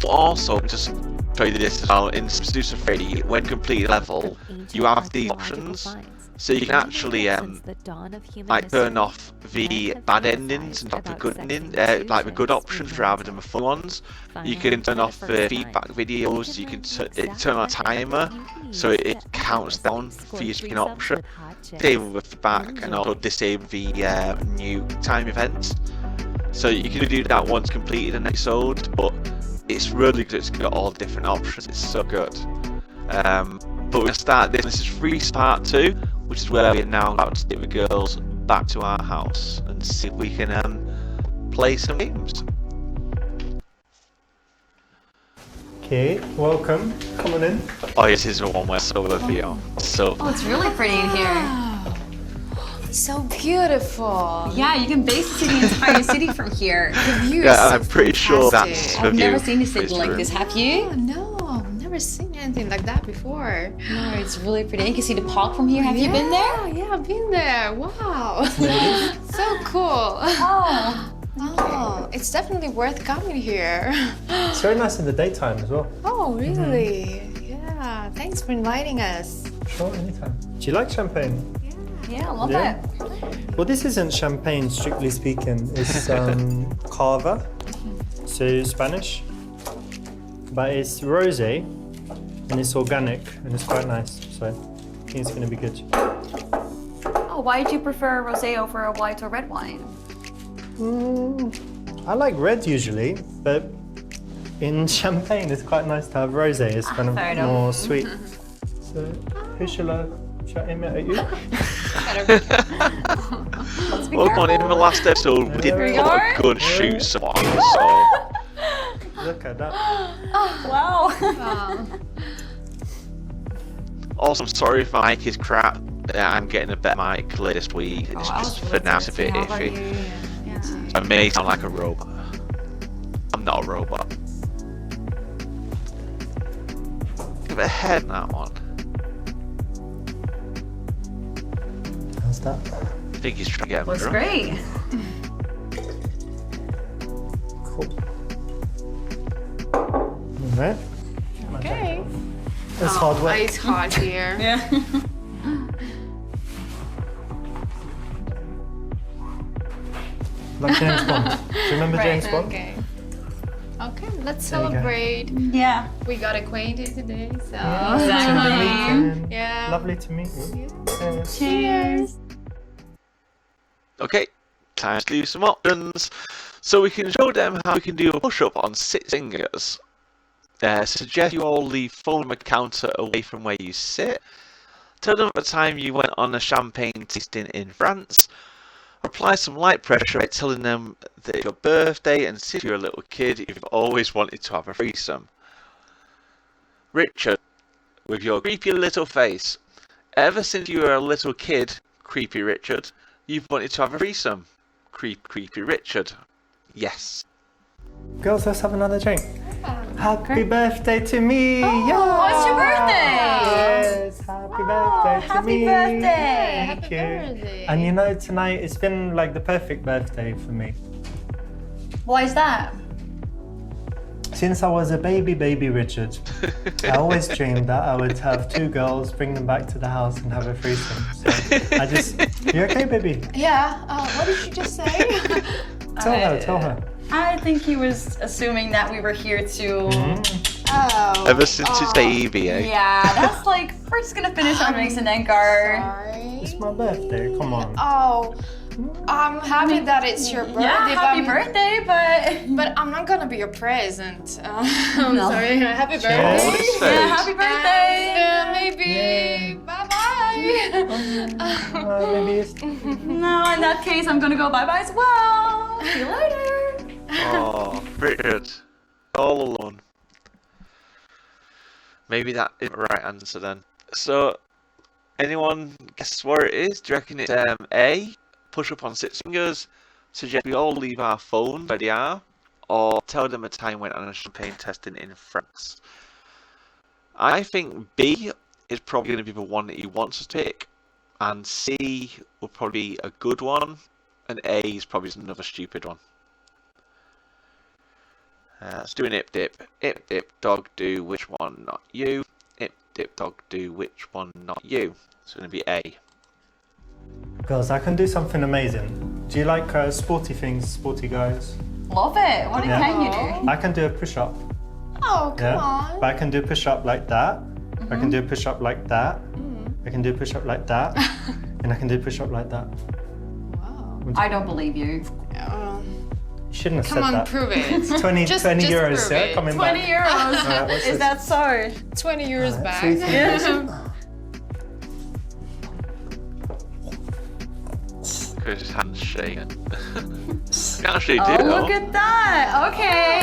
Also, just show you this as well, in Seducer 3, when complete level, you have these options. So you can actually like turn off the bad endings and have the good ending, like the good options rather than the fun ones. You can turn off the feedback videos. You can turn on a timer so it counts down for your screen option. Disable the feedback and also disable the new time events. So you can do that once completed an episode, but it's really good. It's got all the different options. It's so good. But we're going to start this. This is free part 2, which is where we're now about to take the girls back to our house and see if we can play some games. Okay, welcome. Come on in. Oh, this is the one where Silver video. So Oh, it's really pretty in here. So beautiful. Yeah, you can basically see the entire city from here. The view yeah, is I'm pretty sure that's fantastic. the I've view. never seen a city It's like true. this, have you? Oh, no, I've never seen anything like that before. No, it's really pretty. You can see the park from here. Have you been there? Yeah, I've been there. Wow. So cool. Oh, it's definitely worth coming here. It's very nice in the daytime as well. Oh, really? Yeah, thanks for inviting us. Sure, anytime. Do you like champagne? Yeah, I love Yeah. it. Well, this isn't champagne, strictly speaking. It's cava. to Spanish, but it's rosé and it's organic and it's quite nice. So I think it's going to be good. Oh, why do you prefer rosé over a white or red wine? I like red usually, but in champagne it's quite nice to have rosé. It's kind of fair enough. more sweet. So who shall I aim it at you? Well, on in the last episode, we did There we pull a go. gun, shoot someone, so... Look at that. Wow. Also, I'm sorry if my mic is crap. I'm getting a better mic later this week. It's just for now it's a bit iffy. I may sound like a robot. I'm not a robot. Give it a head in that one. How's that? I think he's trying to get him Looks drunk. great. Cool. Alright. Okay. It's hard work. It's hot here. Yeah. Like James Bond. Do you remember James Bond? Okay. Okay, let's There you go. celebrate. Yeah. We got acquainted today, so. Yeah, Exactly. it's in the weekend. Yeah. Lovely to meet you. Yeah. Cheers. Okay, time to do some options. So we can show them how we can do a push-up on 6 fingers. Suggest you all leave phone on the counter away from where you sit. Tell them at the time you went on a champagne tasting in France. Apply some light pressure by telling them that it's your birthday and since you're a little kid, you've always wanted to have a threesome. Richard, with your creepy little face. Ever since you were a little kid, creepy Richard, you've wanted to have a threesome. Creepy Richard. Yes. Girls, let's have another drink. Happy birthday to me! Oh, Yeah. it's your birthday! Yes, happy birthday to happy me! birthday. Thank Happy you. birthday. And you know, tonight it's been like the perfect birthday for me. Why is that? Since I was a baby Richard, I always dreamed that I would have 2 girls, bring them back to the house and have a threesome. So I just, you okay, baby? Yeah, what did you just say? Tell her. I think he was assuming that we were here to. Oh. Ever since his baby, eh? Yeah, that's like, we're just gonna finish our drinks and then go. Sorry. It's my birthday, come on. Oh, I'm happy that it's your birthday. Yeah, happy but birthday, but. But I'm not gonna be your present. I'm No. sorry. Happy Oh, birthday. what is Yeah, face? happy birthday! And, maybe. Yay. Bye bye. Maybe it's... No, in that case, I'm gonna go bye bye as well. See you later. Oh, Richard. All alone. Maybe that isn't the right answer then. So, anyone guess what it is? Do you reckon it's A, push up on 6 fingers, suggest we all leave our phone where they are, or tell them a time went on a champagne tasting in France? I think B is probably going to be the one that he wants us to pick, and C will probably be a good one, and A is probably just another stupid one. Let's do an ip dip. Ip dip, dog do, which one, not you. Ip dip, dog do, which one, not you. It's going to be A. Girls, I can do something amazing. Do you like sporty things, sporty guys? Love it. What Yeah. can you do? I can do a push-up. Oh, come Yeah, on. but I can do a push-up like that. I can do a push-up like that. I can do a push-up like that. And I can do a push-up like that. Wow. I don't believe you. You shouldn't have Come said on, that. prove it. 20 Just euros, prove yeah, it. coming 20 back. euros. Alright, what's Is this? that so? 20 euros back. Sweet fingers. His hand's shaking. Can actually do Oh, it though. look at that. Okay,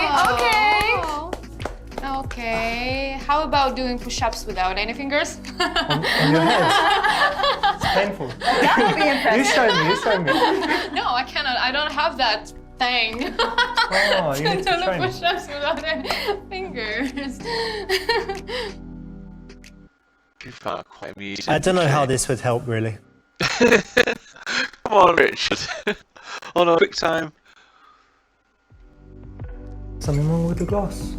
Oh. Okay. How about doing push-ups without any fingers? On your head. It's painful. that would be impressive. You show me. No, I cannot. I don't have that thing. Oh, you need to do train. push-ups without any fingers. You found quite amusing. I don't know how this would help, really. Come on, Richard. Oh no, quick time. Something wrong with the glass?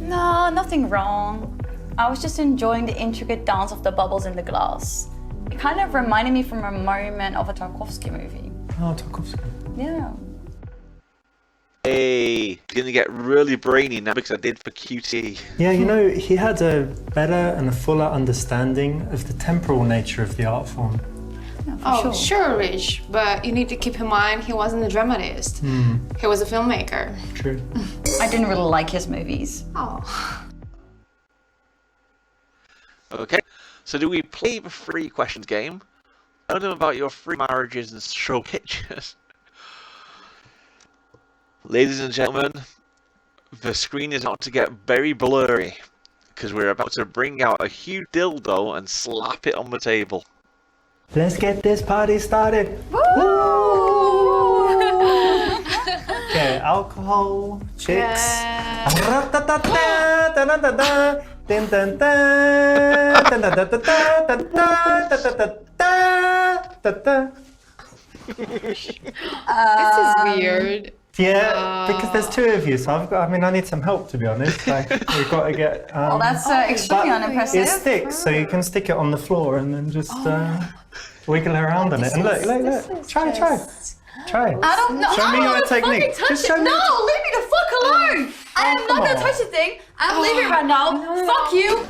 No, nothing wrong. I was just enjoying the intricate dance of the bubbles in the glass. It kind of reminded me from a moment of a Tarkovsky movie. Oh, Tarkovsky. Yeah. Hey, he's gonna get really brainy now because I did for QT. Yeah, you know, he had a better and a fuller understanding of the temporal nature of the art form. Oh, sure, Rich, but you need to keep in mind he wasn't a dramatist. He was a filmmaker. True. I didn't really like his movies. Oh. Okay, so do we play the 3 questions game? Tell them about your 3 marriages and show pictures. Ladies and gentlemen, the screen is about to get very blurry because we're about to bring out a huge dildo and slap it on the table. Let's get this party started. Woo! Okay, alcohol, chicks. This is weird. Yeah, because there's 2 of you, so I need some help, to be honest. Like, we've got to get. Well, that's extremely unimpressive. It sticks, so you can stick it on the floor and then just wiggle around on it. And look. Try. I don't know. Show me your technique. Just show me. No, leave me the fuck alone. I am not gonna touch the thing. I'm leaving right now. Fuck you.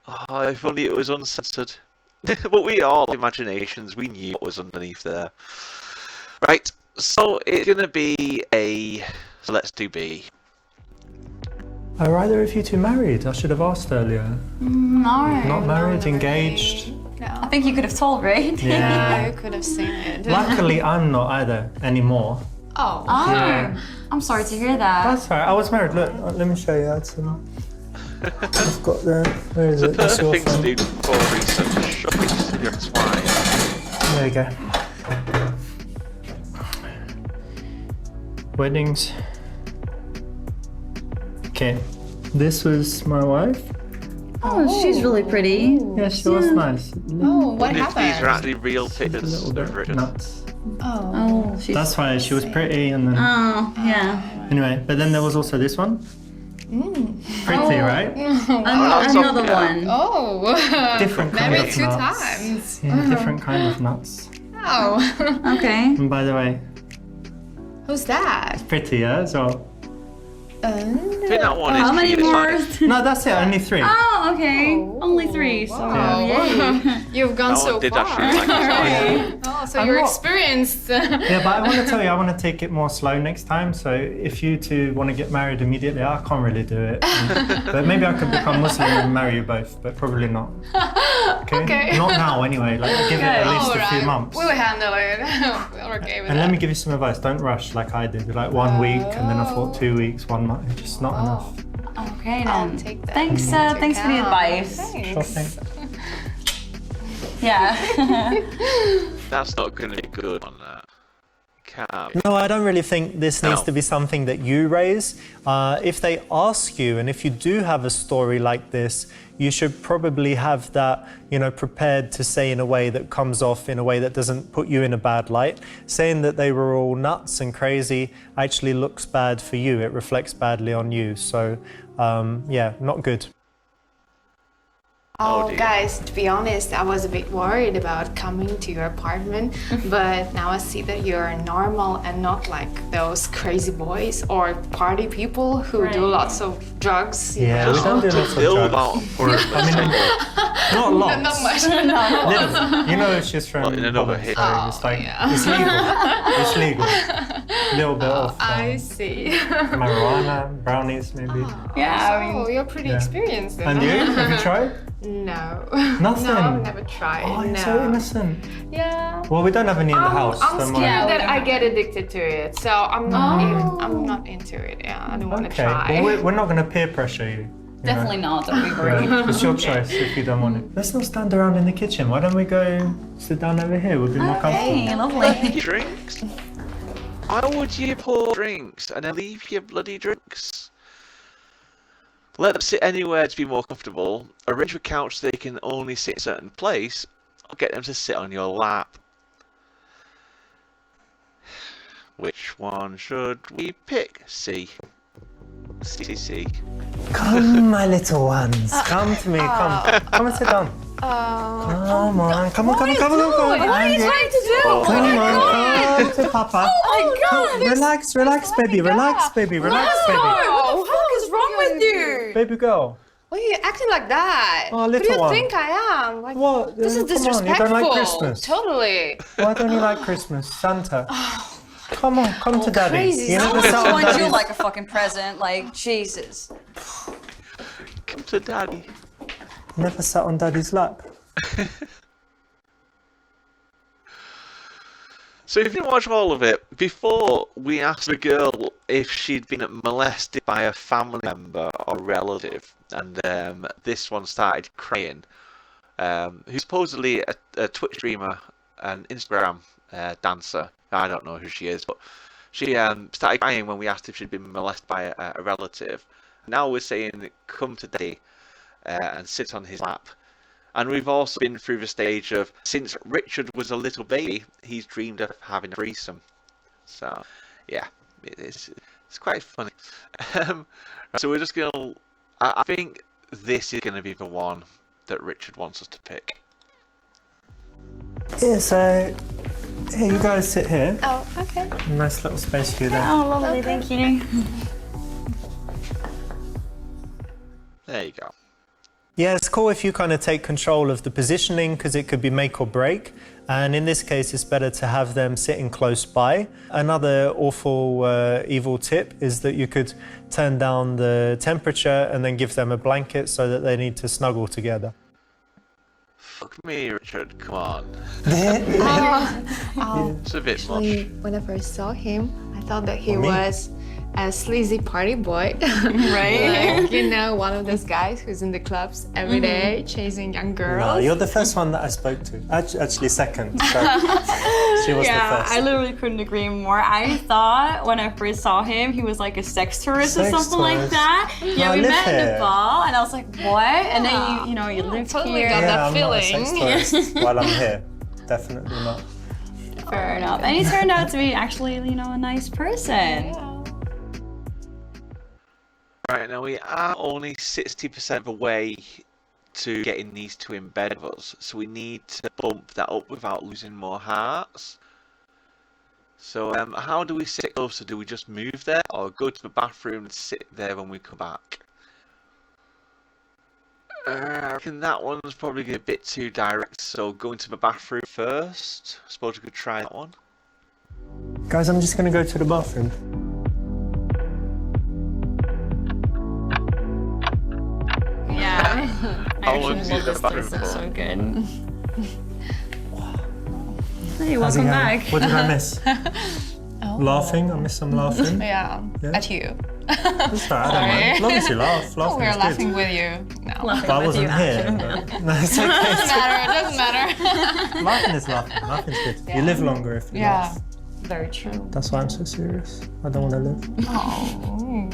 Oh, if only it was uncensored. But we all have imaginations, we knew what was underneath there. Right, so it's gonna be a... So let's do B. Are either of you 2 married? I should have asked earlier. No. Not married, engaged? I think you could have told, right? Yeah, you could have seen it. Luckily, I'm not either anymore. Oh. Yeah. I'm sorry to hear that. That's alright, I was married. Look, let me show you. I had some... I've got the... Where is The it? That's your perfect thing phone. to do for research, showing your swine. There you go. Weddings. Okay, this was my wife. Oh, she's really pretty. Yeah, she was nice. Oh, what If these are happened? actually real A pictures little of bit Richard. nuts. Oh. Oh, she's... That's why she was pretty, and then Oh, yeah. anyway. But then there was also this one. Pretty, right? Another one. Oh. Different kind Married of 2 nuts. times. Yeah, different kind of nuts. Oh. Okay. And by the way, Who's that? pretty, yeah. So I think that one How is many cute, more? isn't it? no, that's it. Only 3. Oh, okay. Only 3. So, Wow. yay. You've gone That so one did far. actually like Right. Oh, so I'm you're not- experienced. Yeah, but I want to tell you, I want to take it more slow next time. So if you 2 want to get married immediately, I can't really do it. But maybe I could become Muslim and marry you both, but probably not. Okay. Not now, anyway. Like, give it at least a few months. We'll handle it. We're okay with And that. let me give you some advice. Don't rush like I did. Like 1 week, and then I thought 2 weeks, 1 month. It's just not enough. Okay, I'll then. take that Thanks, into thanks for the account. advice. Sure Thanks. thing. Yeah. That's not going to be good on that. Can't. No, I don't really think this needs No. to be something that you raise. If they ask you, and if you do have a story like this, you should probably have that, prepared to say in a way that comes off in a way that doesn't put you in a bad light. Saying that they were all nuts and crazy actually looks bad for you. It reflects badly on you. So, yeah, not good. Oh, dear. guys, to be honest, I was a bit worried about coming to your apartment, but now I see that you're normal and not like those crazy boys or party people who do lots of drugs. you Yeah, know? we don't do lots of Still drugs. about for Not lots. Not much. Little. It's just from Well, in another Holland, hit. so it's like yeah. it's legal. It's legal. A little bit of I see. marijuana, brownies, maybe. Yeah, Oh, you're pretty Yeah. experienced. Then. And you? Have you tried? No. Nothing? No, I've never tried. Oh, you're no. so innocent. Yeah. Well, we don't have any in the house. I'm don't scared worry. that I get addicted to it, so I'm not into it. Yeah, I don't want to Okay. try. Well, we're not going to peer pressure you. definitely not. That'd be great. Yeah, it's your choice if you don't want it. Let's not stand around in the kitchen. Why don't we go sit down over here? We'll be more Okay, comfortable. lovely. drinks? Why would you pour drinks and then leave your bloody drinks? Let them sit anywhere to be more comfortable. Arrange a couch so they can only sit in a certain place. Or get them to sit on your lap. Which one should we pick? C. C. Come, my little ones. Come to me. Come. Come and sit down. Come on. Come on. What are you trying to do? Come on. Come to Papa. Oh my God! Relax, relax, baby. Relax, baby. Relax, baby. What the fuck is wrong with you? Baby girl. Why are you acting like that? Oh, Who do little you one. think I am? Like, What? this is Come on, disrespectful. you don't like Christmas? Totally. Why don't you like Christmas? Santa. Come on, come to Daddy. crazy. You I never always sat on want you Daddy's... like a fucking present. Like, Jesus. Come to Daddy. Never sat on Daddy's lap. So if you watch all of it, before we asked the girl if she'd been molested by a family member or relative, and this one started crying, who's supposedly a Twitch streamer and Instagram dancer. I don't know who she is, but she started crying when we asked if she'd been molested by a relative. Now we're saying, come to Daddy and sit on his lap. And we've also been through the stage of, since Richard was a little baby, he's dreamed of having a threesome. So, yeah, it's quite funny. So we're just going to... I think this is going to be the one that Richard wants us to pick. Yeah, so... Here, you guys sit here. Oh, okay. Nice little space for you there. Oh, lovely, thank you. There you go. Yeah, it's cool if you kind of take control of the positioning because it could be make or break. And in this case, it's better to have them sitting close by. Another awful, evil tip is that you could turn down the temperature and then give them a blanket so that they need to snuggle together. Fuck me, Richard, come on. Oh, It's a bit actually, much. when I first saw him, I thought that he For me? was a sleazy party boy. Right? Like, you know, one of those guys who's in the clubs every day chasing young girls. No, you're the first one that I spoke to. Actually, second. So she was the first. I literally couldn't agree more. I thought when I first saw him, he was like a sex tourist or Sex something like tourist? that. Yeah, No, I we live met in here. Nepal, and I was like, what? And then you lived totally here. got that I'm not a sex feeling. tourist while I'm here. Definitely not. Fair enough. And he turned out to be actually, a nice person. Right, now we are only 60% of the way to getting these two in bed with us, so we need to bump that up without losing more hearts. So how do we sit closer? Do we just move there or go to the bathroom and sit there when we come back? I reckon that one's probably a bit too direct, so going to the bathroom first. I suppose we could try that one. Guys, I'm just going to go to the bathroom. Yeah. How long is it in the bathroom for? So good. Hey, How's it welcome going? back. What did I miss? Laughing? I missed some laughing. Yeah, Yeah. at you. That's right, I don't mind. As long as you laugh. Oh, Laughing we're is laughing good. with you. No. But I wasn't here. But... No, it's okay. It doesn't matter. Laughing is laughing. Laughing's good. You live longer if you Yeah. laugh. Very true. That's why I'm so serious. I don't want to live. Oh.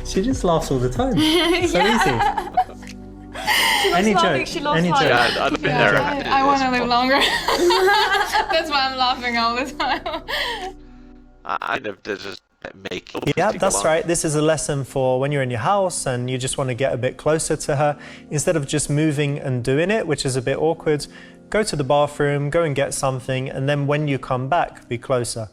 She just laughs all the time. So easy. Any laughing, joke. she loves Any laughing. joke. Yeah, I'd have been there. I want to live longer. That's why I'm laughing all the time. I know to just make it. Yeah, that's right. This is a lesson for when you're in your house and you just want to get a bit closer to her. Instead of just moving and doing it, which is a bit awkward, go to the bathroom, go and get something, and then when you come back, be closer.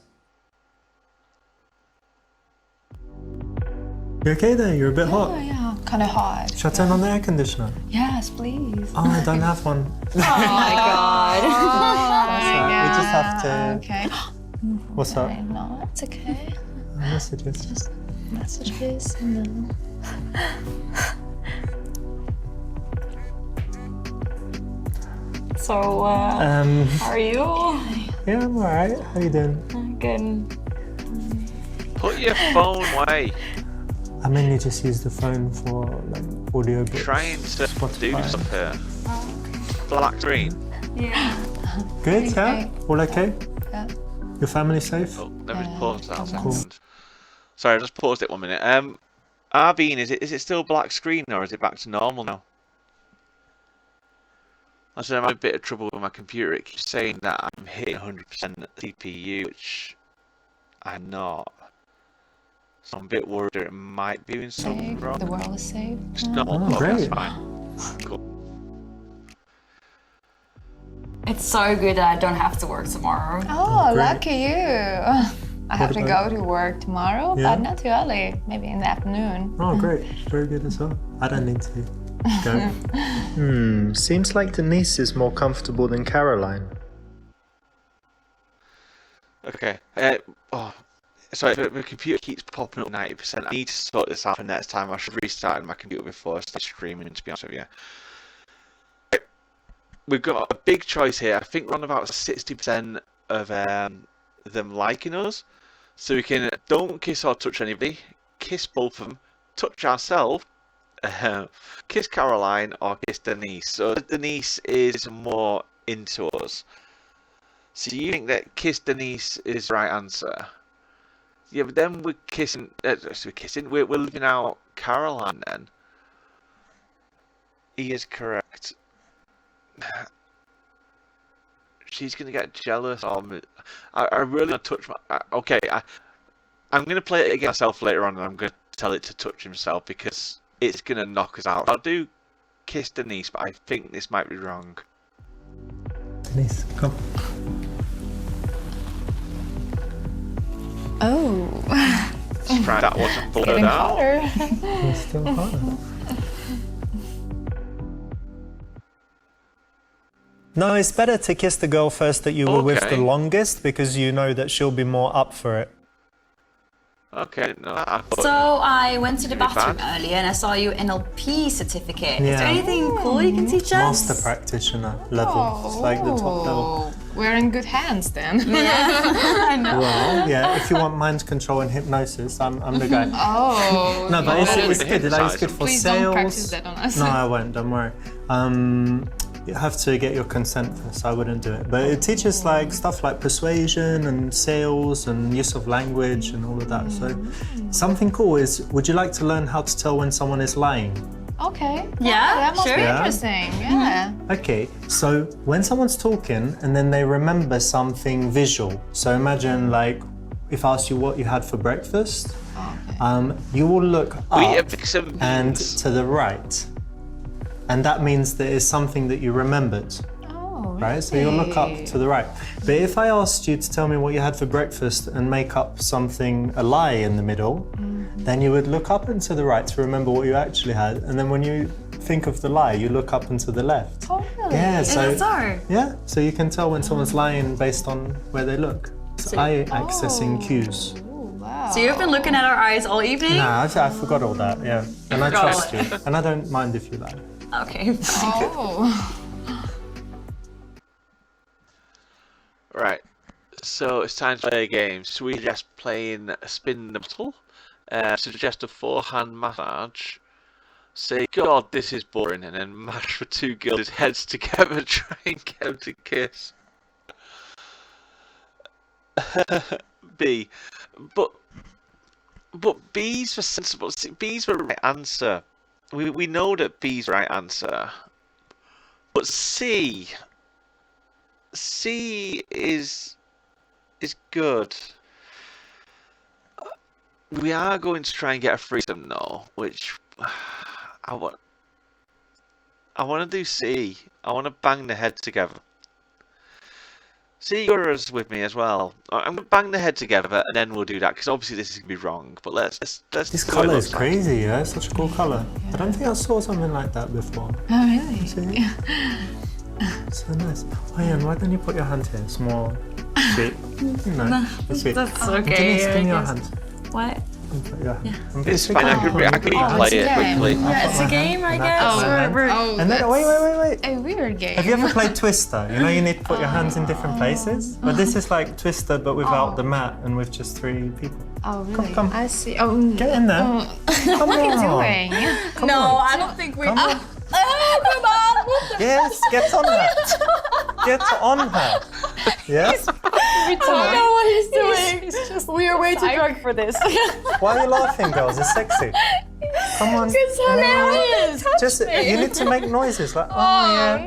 You okay there? You're a bit hot. Oh, yeah, kind of hot. Should I turn on the air conditioner? Yes, please. Oh, I don't have one. Oh my god. We just have to... Okay. What's up? No, it's okay. Messages. Just messages and then... So, how are you? Yeah, I'm alright. How you doing? Good. Put your phone away. I mainly just use the phone for like audio books. Trying to do Spotify. stuff here. Black screen. Yeah. Good, yeah? All okay? Yeah. Your family safe? Oh, let me just pause that a Cool. second. Sorry, I just paused it 1 minute. Arvine, is it still black screen or is it back to normal now? I said I'm having a bit of trouble with my computer. It keeps saying that I'm hitting 100% CPU, which I'm not. So I'm a bit worried that it might be doing something Safe. wrong. The world is safe. It's not. Oh, Oh, that's great. fine. Cool. It's so good that I don't have to work tomorrow. Oh, great. lucky you. I have to go to work tomorrow, Yeah. but not too early. Maybe in the afternoon. Oh, great. Very good as well. I don't need to go. Seems like Denise is more comfortable than Caroline. Okay. Sorry, my computer keeps popping up 90%. I need to sort this out for next time. I should restart my computer before I start streaming, to be honest with you. We've got a big choice here. I think we're on about 60% of them liking us. So we can don't kiss or touch anybody, kiss both of them, touch ourselves, kiss Caroline or kiss Denise. So Denise is more into us. So you think that kiss Denise is the right answer? Yeah, but then we're kissing. We're leaving out Caroline. Then he is correct. She's gonna get jealous of me. I really want to touch my. Okay, I'm gonna play it again myself later on, and I'm gonna tell it to touch himself because it's gonna knock us out. I'll do kiss Denise, but I think this might be wrong. Denise, come. Oh. Surprised that wasn't blurred Getting out. hotter. It's still harder. No, it's better to kiss the girl first that you were with the Okay. longest because you know that she'll be more up for it. Okay, no, I thought. So I went to the Pretty bathroom bad. earlier and I saw your NLP certificate. Is Yeah. there anything cool you can teach us? Master practitioner level. It's like the top level. Oh, we're in good hands then. I know. Well, yeah, if you want mind control and hypnosis, I'm the guy. Oh. No, but Oh, it's good. Like, it's good for Please sales. don't practice that on us. No, I won't. Don't worry. You have to get your consent first. I wouldn't do it. But it teaches like stuff like persuasion and sales and use of language and all of that. So something cool is, would you like to learn how to tell when someone is lying? Okay. Yeah, That must sure. be Yeah. interesting. Yeah. Okay, so when someone's talking and then they remember something visual. So imagine like if I asked you what you had for breakfast, you will look We up have mix of and beans. to the right. And that means that it's something that you remembered, Oh, right? So you'll look up really? to the right. But if I asked you to tell me what you had for breakfast and make up something, a lie in the middle, then you would look up and to the right to remember what you actually had. And then when you think of the lie, you look up and to the left. Oh, really? Yeah, Is it so? yeah, so you can tell when someone's lying based on where they look. It's eye accessing cues. Oh, wow. So you've been looking at our eyes all evening? Nah, I forgot all that, yeah. And I forgot trust all you. And I don't mind if you lie. Okay. Oh. Right, so it's time to play a game. So we suggest playing Spin the Bottle, suggest a forehand massage, say, God, this is boring, and then mash for two girls' heads together, try and get them to kiss. B. But B's for sensible. B's for the right answer. We know that B's the right answer. But C is good. We are going to try and get a threesome though, which I want to do C. I want to bang the head together. C, you're with me as well. I'm gonna bang the head together and then we'll do that because obviously this is gonna be wrong. But let's This do what it colour looks is like. crazy, yeah? It's such a cool colour. I don't think I saw something like that before. Oh, really? See? So nice. Oh, yeah, and why don't you put your hand here? It's more sweet. You know, it's sweet. That's Denise, okay. give I me your guess. hand. What? Put your hand. It's fine. I can play it's a it game. quickly. Yeah, it's a game, I guess. Oh, we're- oh, And then, wait. a weird game. Have you ever played Twister? You know you need to put your hands in different places? But this is like Twister but without the mat and with just 3 people. Oh, really? come. I see. Oh, Get in there. Come what are you on. doing? No, I don't think we. Come on. Oh, come on! What the Yes, get on her. Get on her. Yes? I don't know what he's doing. We are way too drunk for this. Why are you laughing, girls? It's sexy. Come on. It's hilarious. Just you need to make noises like yeah.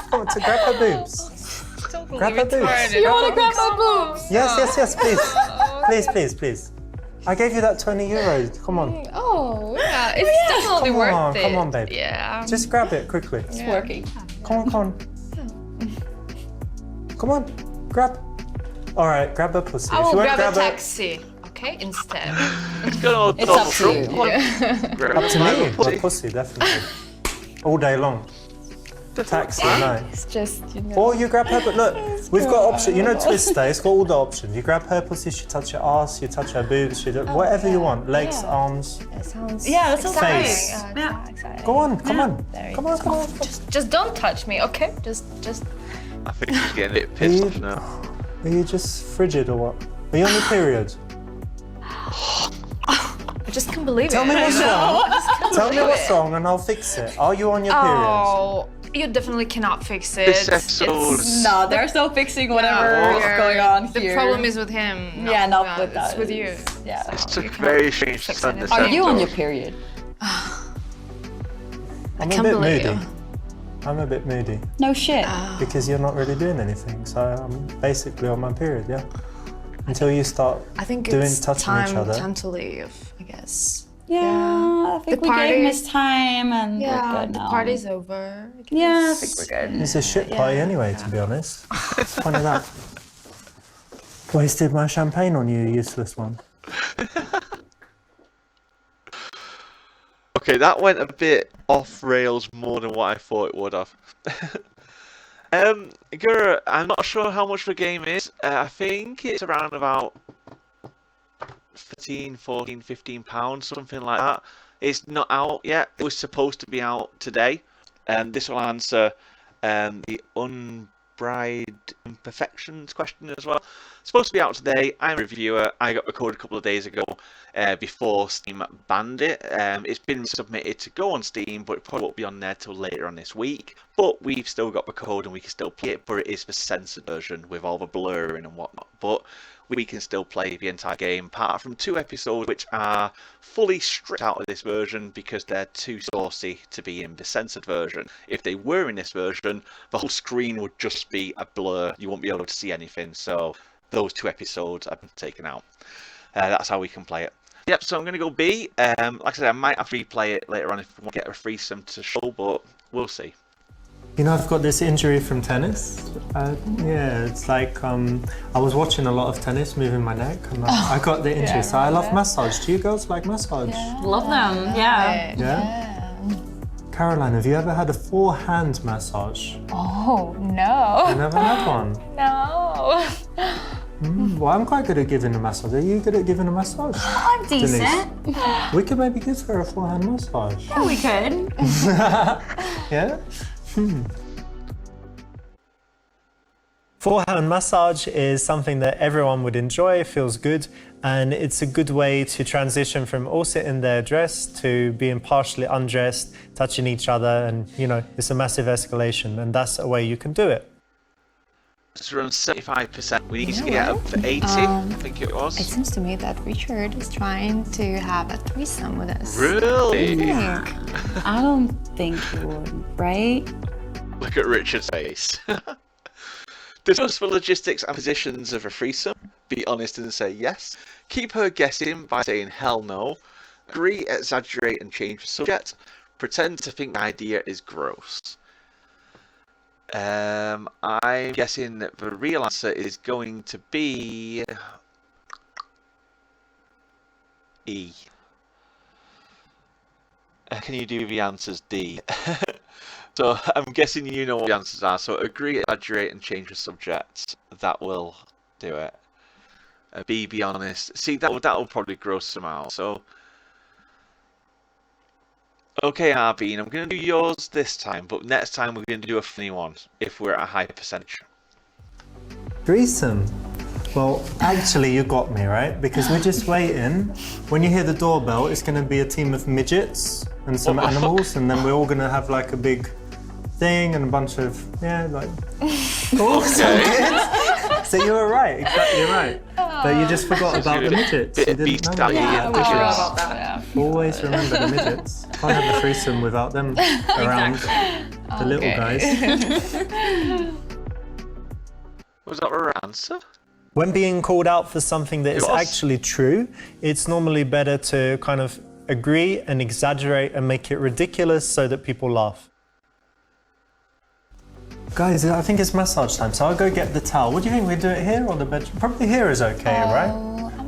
Come on, to grab her boobs. Grab her boobs. You want to grab my boobs? Yes, please. I gave you that 20 euros. Come on. Oh, yeah. It's definitely worth it. Come on, babe. Yeah. Just grab it quickly. It's working. Come on. Come on, grab. All right, grab a pussy. I If will you won't grab a grab taxi, okay, instead. It's got all It's up to you. Up to me, my pussy, definitely. All day long. Taxi, no. It's just, you know. Or you grab her, but look, we've got options. You know Twister, it's got all the options. You grab her pussy, she touch your ass, you touch her boobs, she do whatever you want. Legs, arms. It sounds Yeah, that sounds Face. great. Yeah, exciting. Go on, come on. There you Come on, come on. Just don't touch me, okay? Just. I think she's getting a bit pissed off now. Are you just frigid or what? Are you on your period? I just can't believe Tell it. me what's wrong. Tell me what's wrong and I'll fix it. Are you on your period? Oh, you definitely cannot fix it. This episode. No, there's no fixing whatever is going on The here. problem is with him. Yeah, not with It's us. with you. Yeah. It's You a cannot very strange fix start it. this Are you on your episode. period? I'm a can't bit believe moody. you. I'm a bit moody No shit. because you're not really doing anything. So I'm basically on my period, yeah. Until you start I think doing it's touching each other. time to leave, I guess. Yeah, I think The we gave him party- his time and we're Yeah, good the now. party's over. I Yeah, I guess. think we're good. It's a shit party anyway, to be honest. What's the point of that? Wasted my champagne on you, useless one. Okay, that went a bit off rails more than what I thought it would have. Gura, I'm not sure how much the game is. I think it's around about 13, 14, 15 pounds, something like that. It's not out yet. It was supposed to be out today. This will answer the unbride imperfections question as well. It's supposed to be out today. I'm a reviewer. I got recorded a couple of days ago before Steam banned it. It's been submitted to go on Steam, but it probably won't be on there till later on this week. But we've still got the code and we can still play it, but it is the censored version with all the blurring and whatnot. But we can still play the entire game, apart from 2 episodes which are fully stripped out of this version because they're too saucy to be in the censored version. If they were in this version, the whole screen would just be a blur. You won't be able to see anything. So those 2 episodes have been taken out. That's how we can play it. Yep, so I'm going to go B. Like I said, I might have to replay it later on if we want to get a threesome to show, but we'll see. You know, I've got this injury from tennis. Yeah, it's like I was watching a lot of tennis, moving my neck, and I got the injury. So I love massage. Do you girls like massage? Love them, yeah. Yeah? Caroline, have you ever had a forehand massage? Oh, no. You never had one? No. Well, I'm quite good at giving a massage. Are you good at giving a massage? I'm decent. We could maybe give her a forehand massage. Yeah, we could. Yeah? Forehand massage is something that everyone would enjoy, feels good, and it's a good way to transition from all sitting there dressed to being partially undressed, touching each other, and you know, it's a massive escalation, and that's a way you can do it. It's around 75%. We need to get up to 80, I think it was. It seems to me that Richard is trying to have a threesome with us. Really? I don't think you would, right? Look at Richard's face. Discuss the logistics and positions of a threesome. Be honest and say yes. Keep her guessing by saying hell no. Agree, exaggerate and change the subject. Pretend to think the idea is gross. I'm guessing that the real answer is going to be E. Can you do the answers D? So I'm guessing you know what the answers are. So agree, exaggerate, and change the subject. That will do it. B, be honest. See, that will probably gross some out. So, okay, Arbeen, I'm going to do yours this time, but next time we're going to do a funny one if we're at a high percentage. Threesome. Well, actually, you got me, right? Because we're just waiting. When you hear the doorbell, it's going to be a team of midgets and some animals, and then we're all going to have like a big thing and a bunch of, like... Oh, so good. So you were right, exactly right. But you just forgot about the midgets. You didn't know that. Yeah, we forgot about that. Yeah. Always remember the midgets. Can't have a threesome without them around. The little guys. Was that our answer? When being called out for something that is Yes. actually true, it's normally better to kind of agree and exaggerate and make it ridiculous so that people laugh. Guys, I think it's massage time, so I'll go get the towel. What do you think? We do it here or the bedroom? Probably here is okay, right?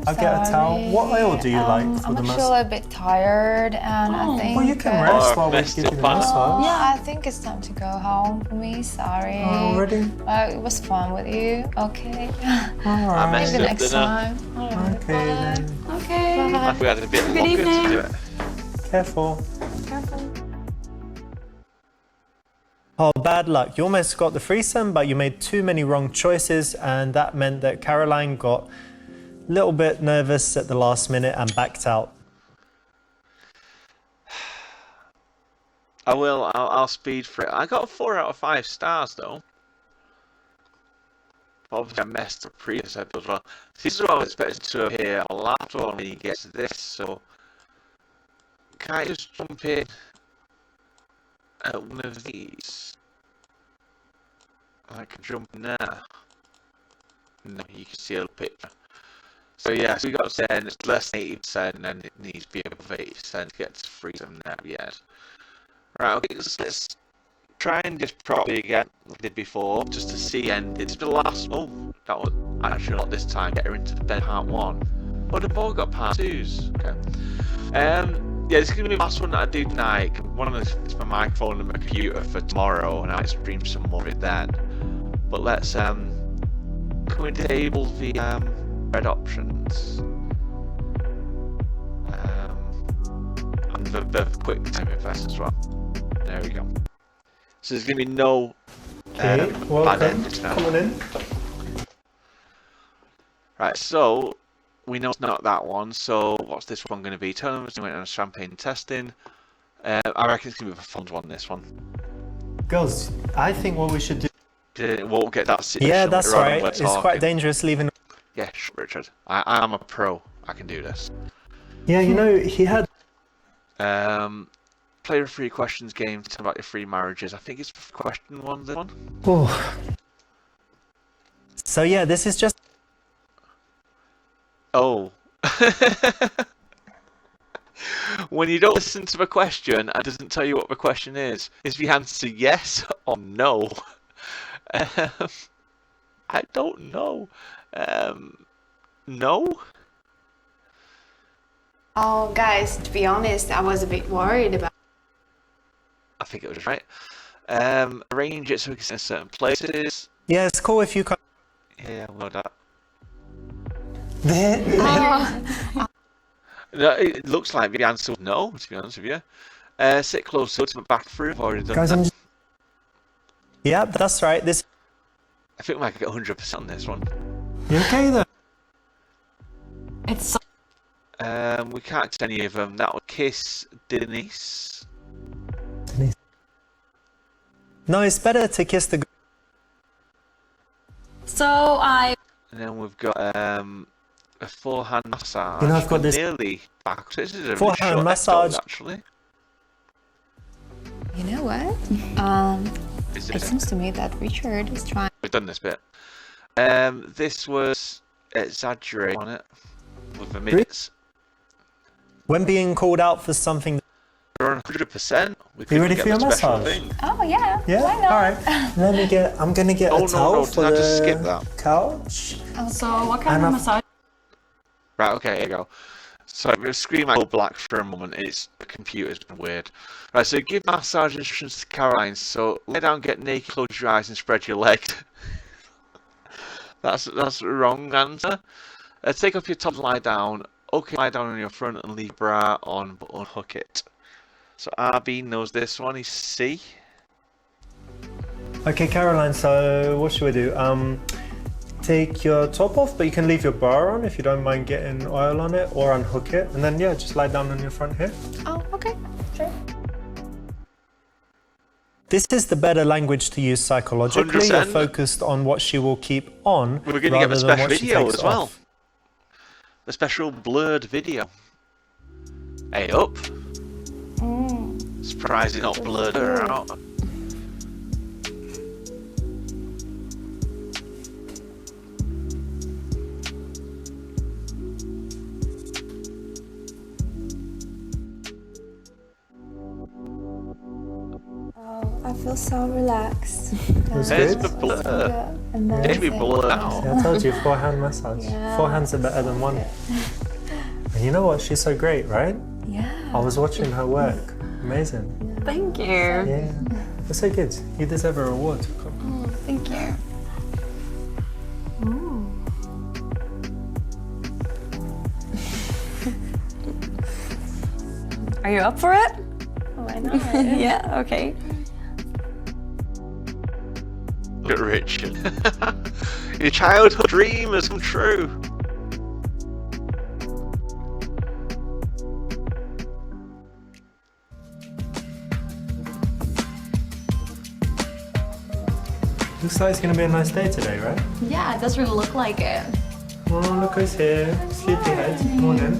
I'll get a towel. What oil do you like for the I'm massage? actually a bit tired, and I think. Well, you can rest while we messed give you the up. massage. Yeah, I think it's time to go home for me. Sorry. Already? It was fun with you. Okay. I messed Maybe up next dinner. time. Alright, Okay bye. then. Okay. I forgot a bit Good longer to evening. do it. Careful. Careful. Oh, bad luck. You almost got the threesome, but you made too many wrong choices, and that meant that Caroline got a little bit nervous at the last minute and backed out. I'll speed for it. I got a 4 out of 5 stars though. Obviously I messed up previous episode as well. This is what I was expecting to hear a lot when he gets to this, so can I just jump in at one of these? I can jump in there. No, you can see a little picture. So yeah, so we got 10, it's less than 80%, and it needs to be above 80% to get to freedom there yet. Right, okay, let's try and just properly again, like we did before, just to see ended. It's the last, oh, that was actually not this time, get her into the bed part 1. But they've all got part 2s, okay. Yeah, this is going to be the last one that I do tonight. One of them is my microphone and my computer for tomorrow, and I might stream some more of it then. But let's, can we disable the, red options? And the Quicktime Events as well. There we go. So there's going to be no Okay, bad welcome. endings now. Come on in. Right, so we know it's not that one. So what's this one going to be? Tournaments went on champagne testing. I reckon it's going to be a fun one. This one. Girls, I think what we should do... It won't get that situation. Yeah, that's later on when right. we're It's talking. quite dangerous leaving... Yeah, sure, Richard. I'm a pro. I can do this. Yeah, you know, he had... Play a free questions game. Tell about your free marriages. I think it's question 1. This one. Oh. So yeah, this is just... Oh. When you don't listen to the question, it doesn't tell you what the question is the answer yes or no? I don't know. No? Oh, guys, to be honest, I was a bit worried about. I think it was right. Arrange it so we can sit in certain places. Yeah, it's cool if you can... Yeah, well that. There. No, it looks like the answer was no, to be honest with you. Sit closer to the bathroom. I've already done Guys, that. Yeah, that's right. This... I think we might get 100% on this one. You okay though? It's so We can't get any of them. That would kiss Denise. No, it's better to kiss the... I And then we've got a forehand massage. You know, I've got this- Nearly back. So this is a Forehand really short massage. episode, actually. You know what? Is It it? seems to me that Richard is trying. We've done this bit. This was exaggerate on it with the minutes. When being called out for something... We're on 100%. We You couldn't ready get for your the special massage? thing. oh yeah. Yeah? Why not? Alright. Let me get... I'm gonna get Oh, a towel no, for I the just skip that. couch. So what kind And of I've- massage? Right, okay, here you go. So the screen might go black for a moment. It's the computer's been weird. Right, so give massage instructions to Caroline. So lay down, get naked, close your eyes, and spread your legs. That's the wrong answer. Take off your top and lie down. Okay, lie down on your front and leave bra on, but unhook it. So RB knows this one. He's C. Okay, Caroline, so what should we do? Take your top off, but you can leave your bra on if you don't mind getting oil on it, or unhook it. And then, yeah, just lie down on your front here. Oh, okay, sure. This is the better language to use psychologically. You're 100%. focused on what she will keep on We're going to get rather a than special what she video takes as well. off. The special blurred video. Hey, up. Surprised it's not blurred her out. I I feel so relaxed. was There's good. the blur. Amazing. Did we blur out? Yeah, I told you, forehand massage. Yeah. Forehands are better than one. And you know what? She's so great, right? Yeah. I was watching her work. Amazing. Thank you. Yeah. That's so good. You deserve a reward. Oh, thank you. Are you up for it? Why not? Yeah, okay. Look at Richard. Your childhood dream has come true. Looks like it's going to be a nice day today, right? Yeah, it does really look like it. Oh, look who's here. Sleepyhead. Morning.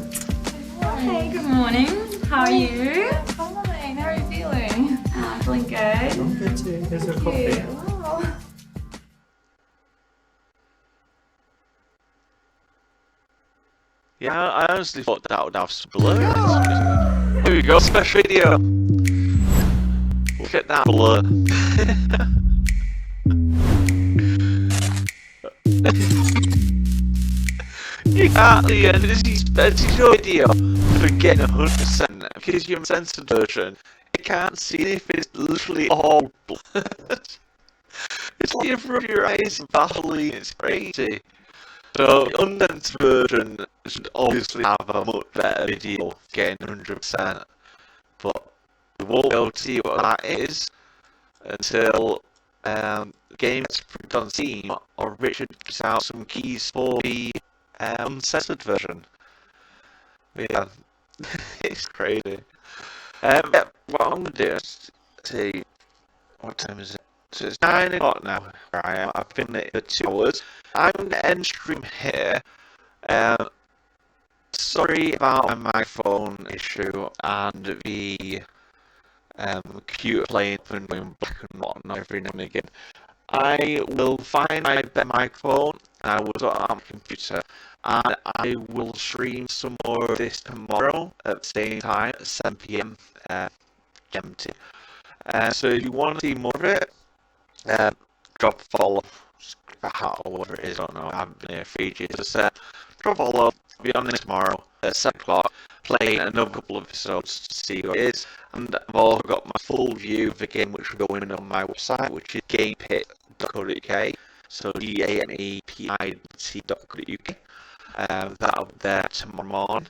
Hey, good morning. How are you? Fine, how are you feeling? I'm feeling good. I'm good too. Here's your coffee. Wow. Yeah, I honestly thought that would have some blur. Here we go, special video. Look at that blur. You can't see it. This is your video for getting 100% because your censored version. You can't see if it's literally all blurred. It's like in front of your eyes and Vaseline. It's crazy. So the uncensored version should obviously have a much better video getting 100%, but we won't be able to see what that is until the game gets printed on Steam or Richard gives out some keys for the uncensored version. Yeah, it's crazy. Yeah, what I'm gonna do is see what time is it? So it's 9 o'clock now. Right, I've been there for 2 hours. I'm going to end stream here. Sorry about my microphone issue and the computer playing up and going black and whatnot every now and again. I will find my better microphone and I will sort out my computer. And I will stream some more of this tomorrow at the same time at 7 PM GMT. So if you want to see more of it, drop a follow, or whatever it is, I don't know, I haven't been here for ages. Just drop a follow, I'll be on this tomorrow at 7 o'clock, playing another couple of episodes to see what it is. And I've also got my full view of the game, which will go in on my website, which is gamepit.co.uk, so GAMEPIT.co.uk. That'll be there tomorrow morning.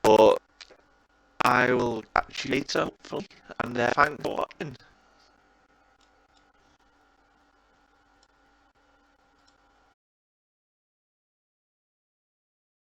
But I will catch you later, hopefully, and thanks for watching.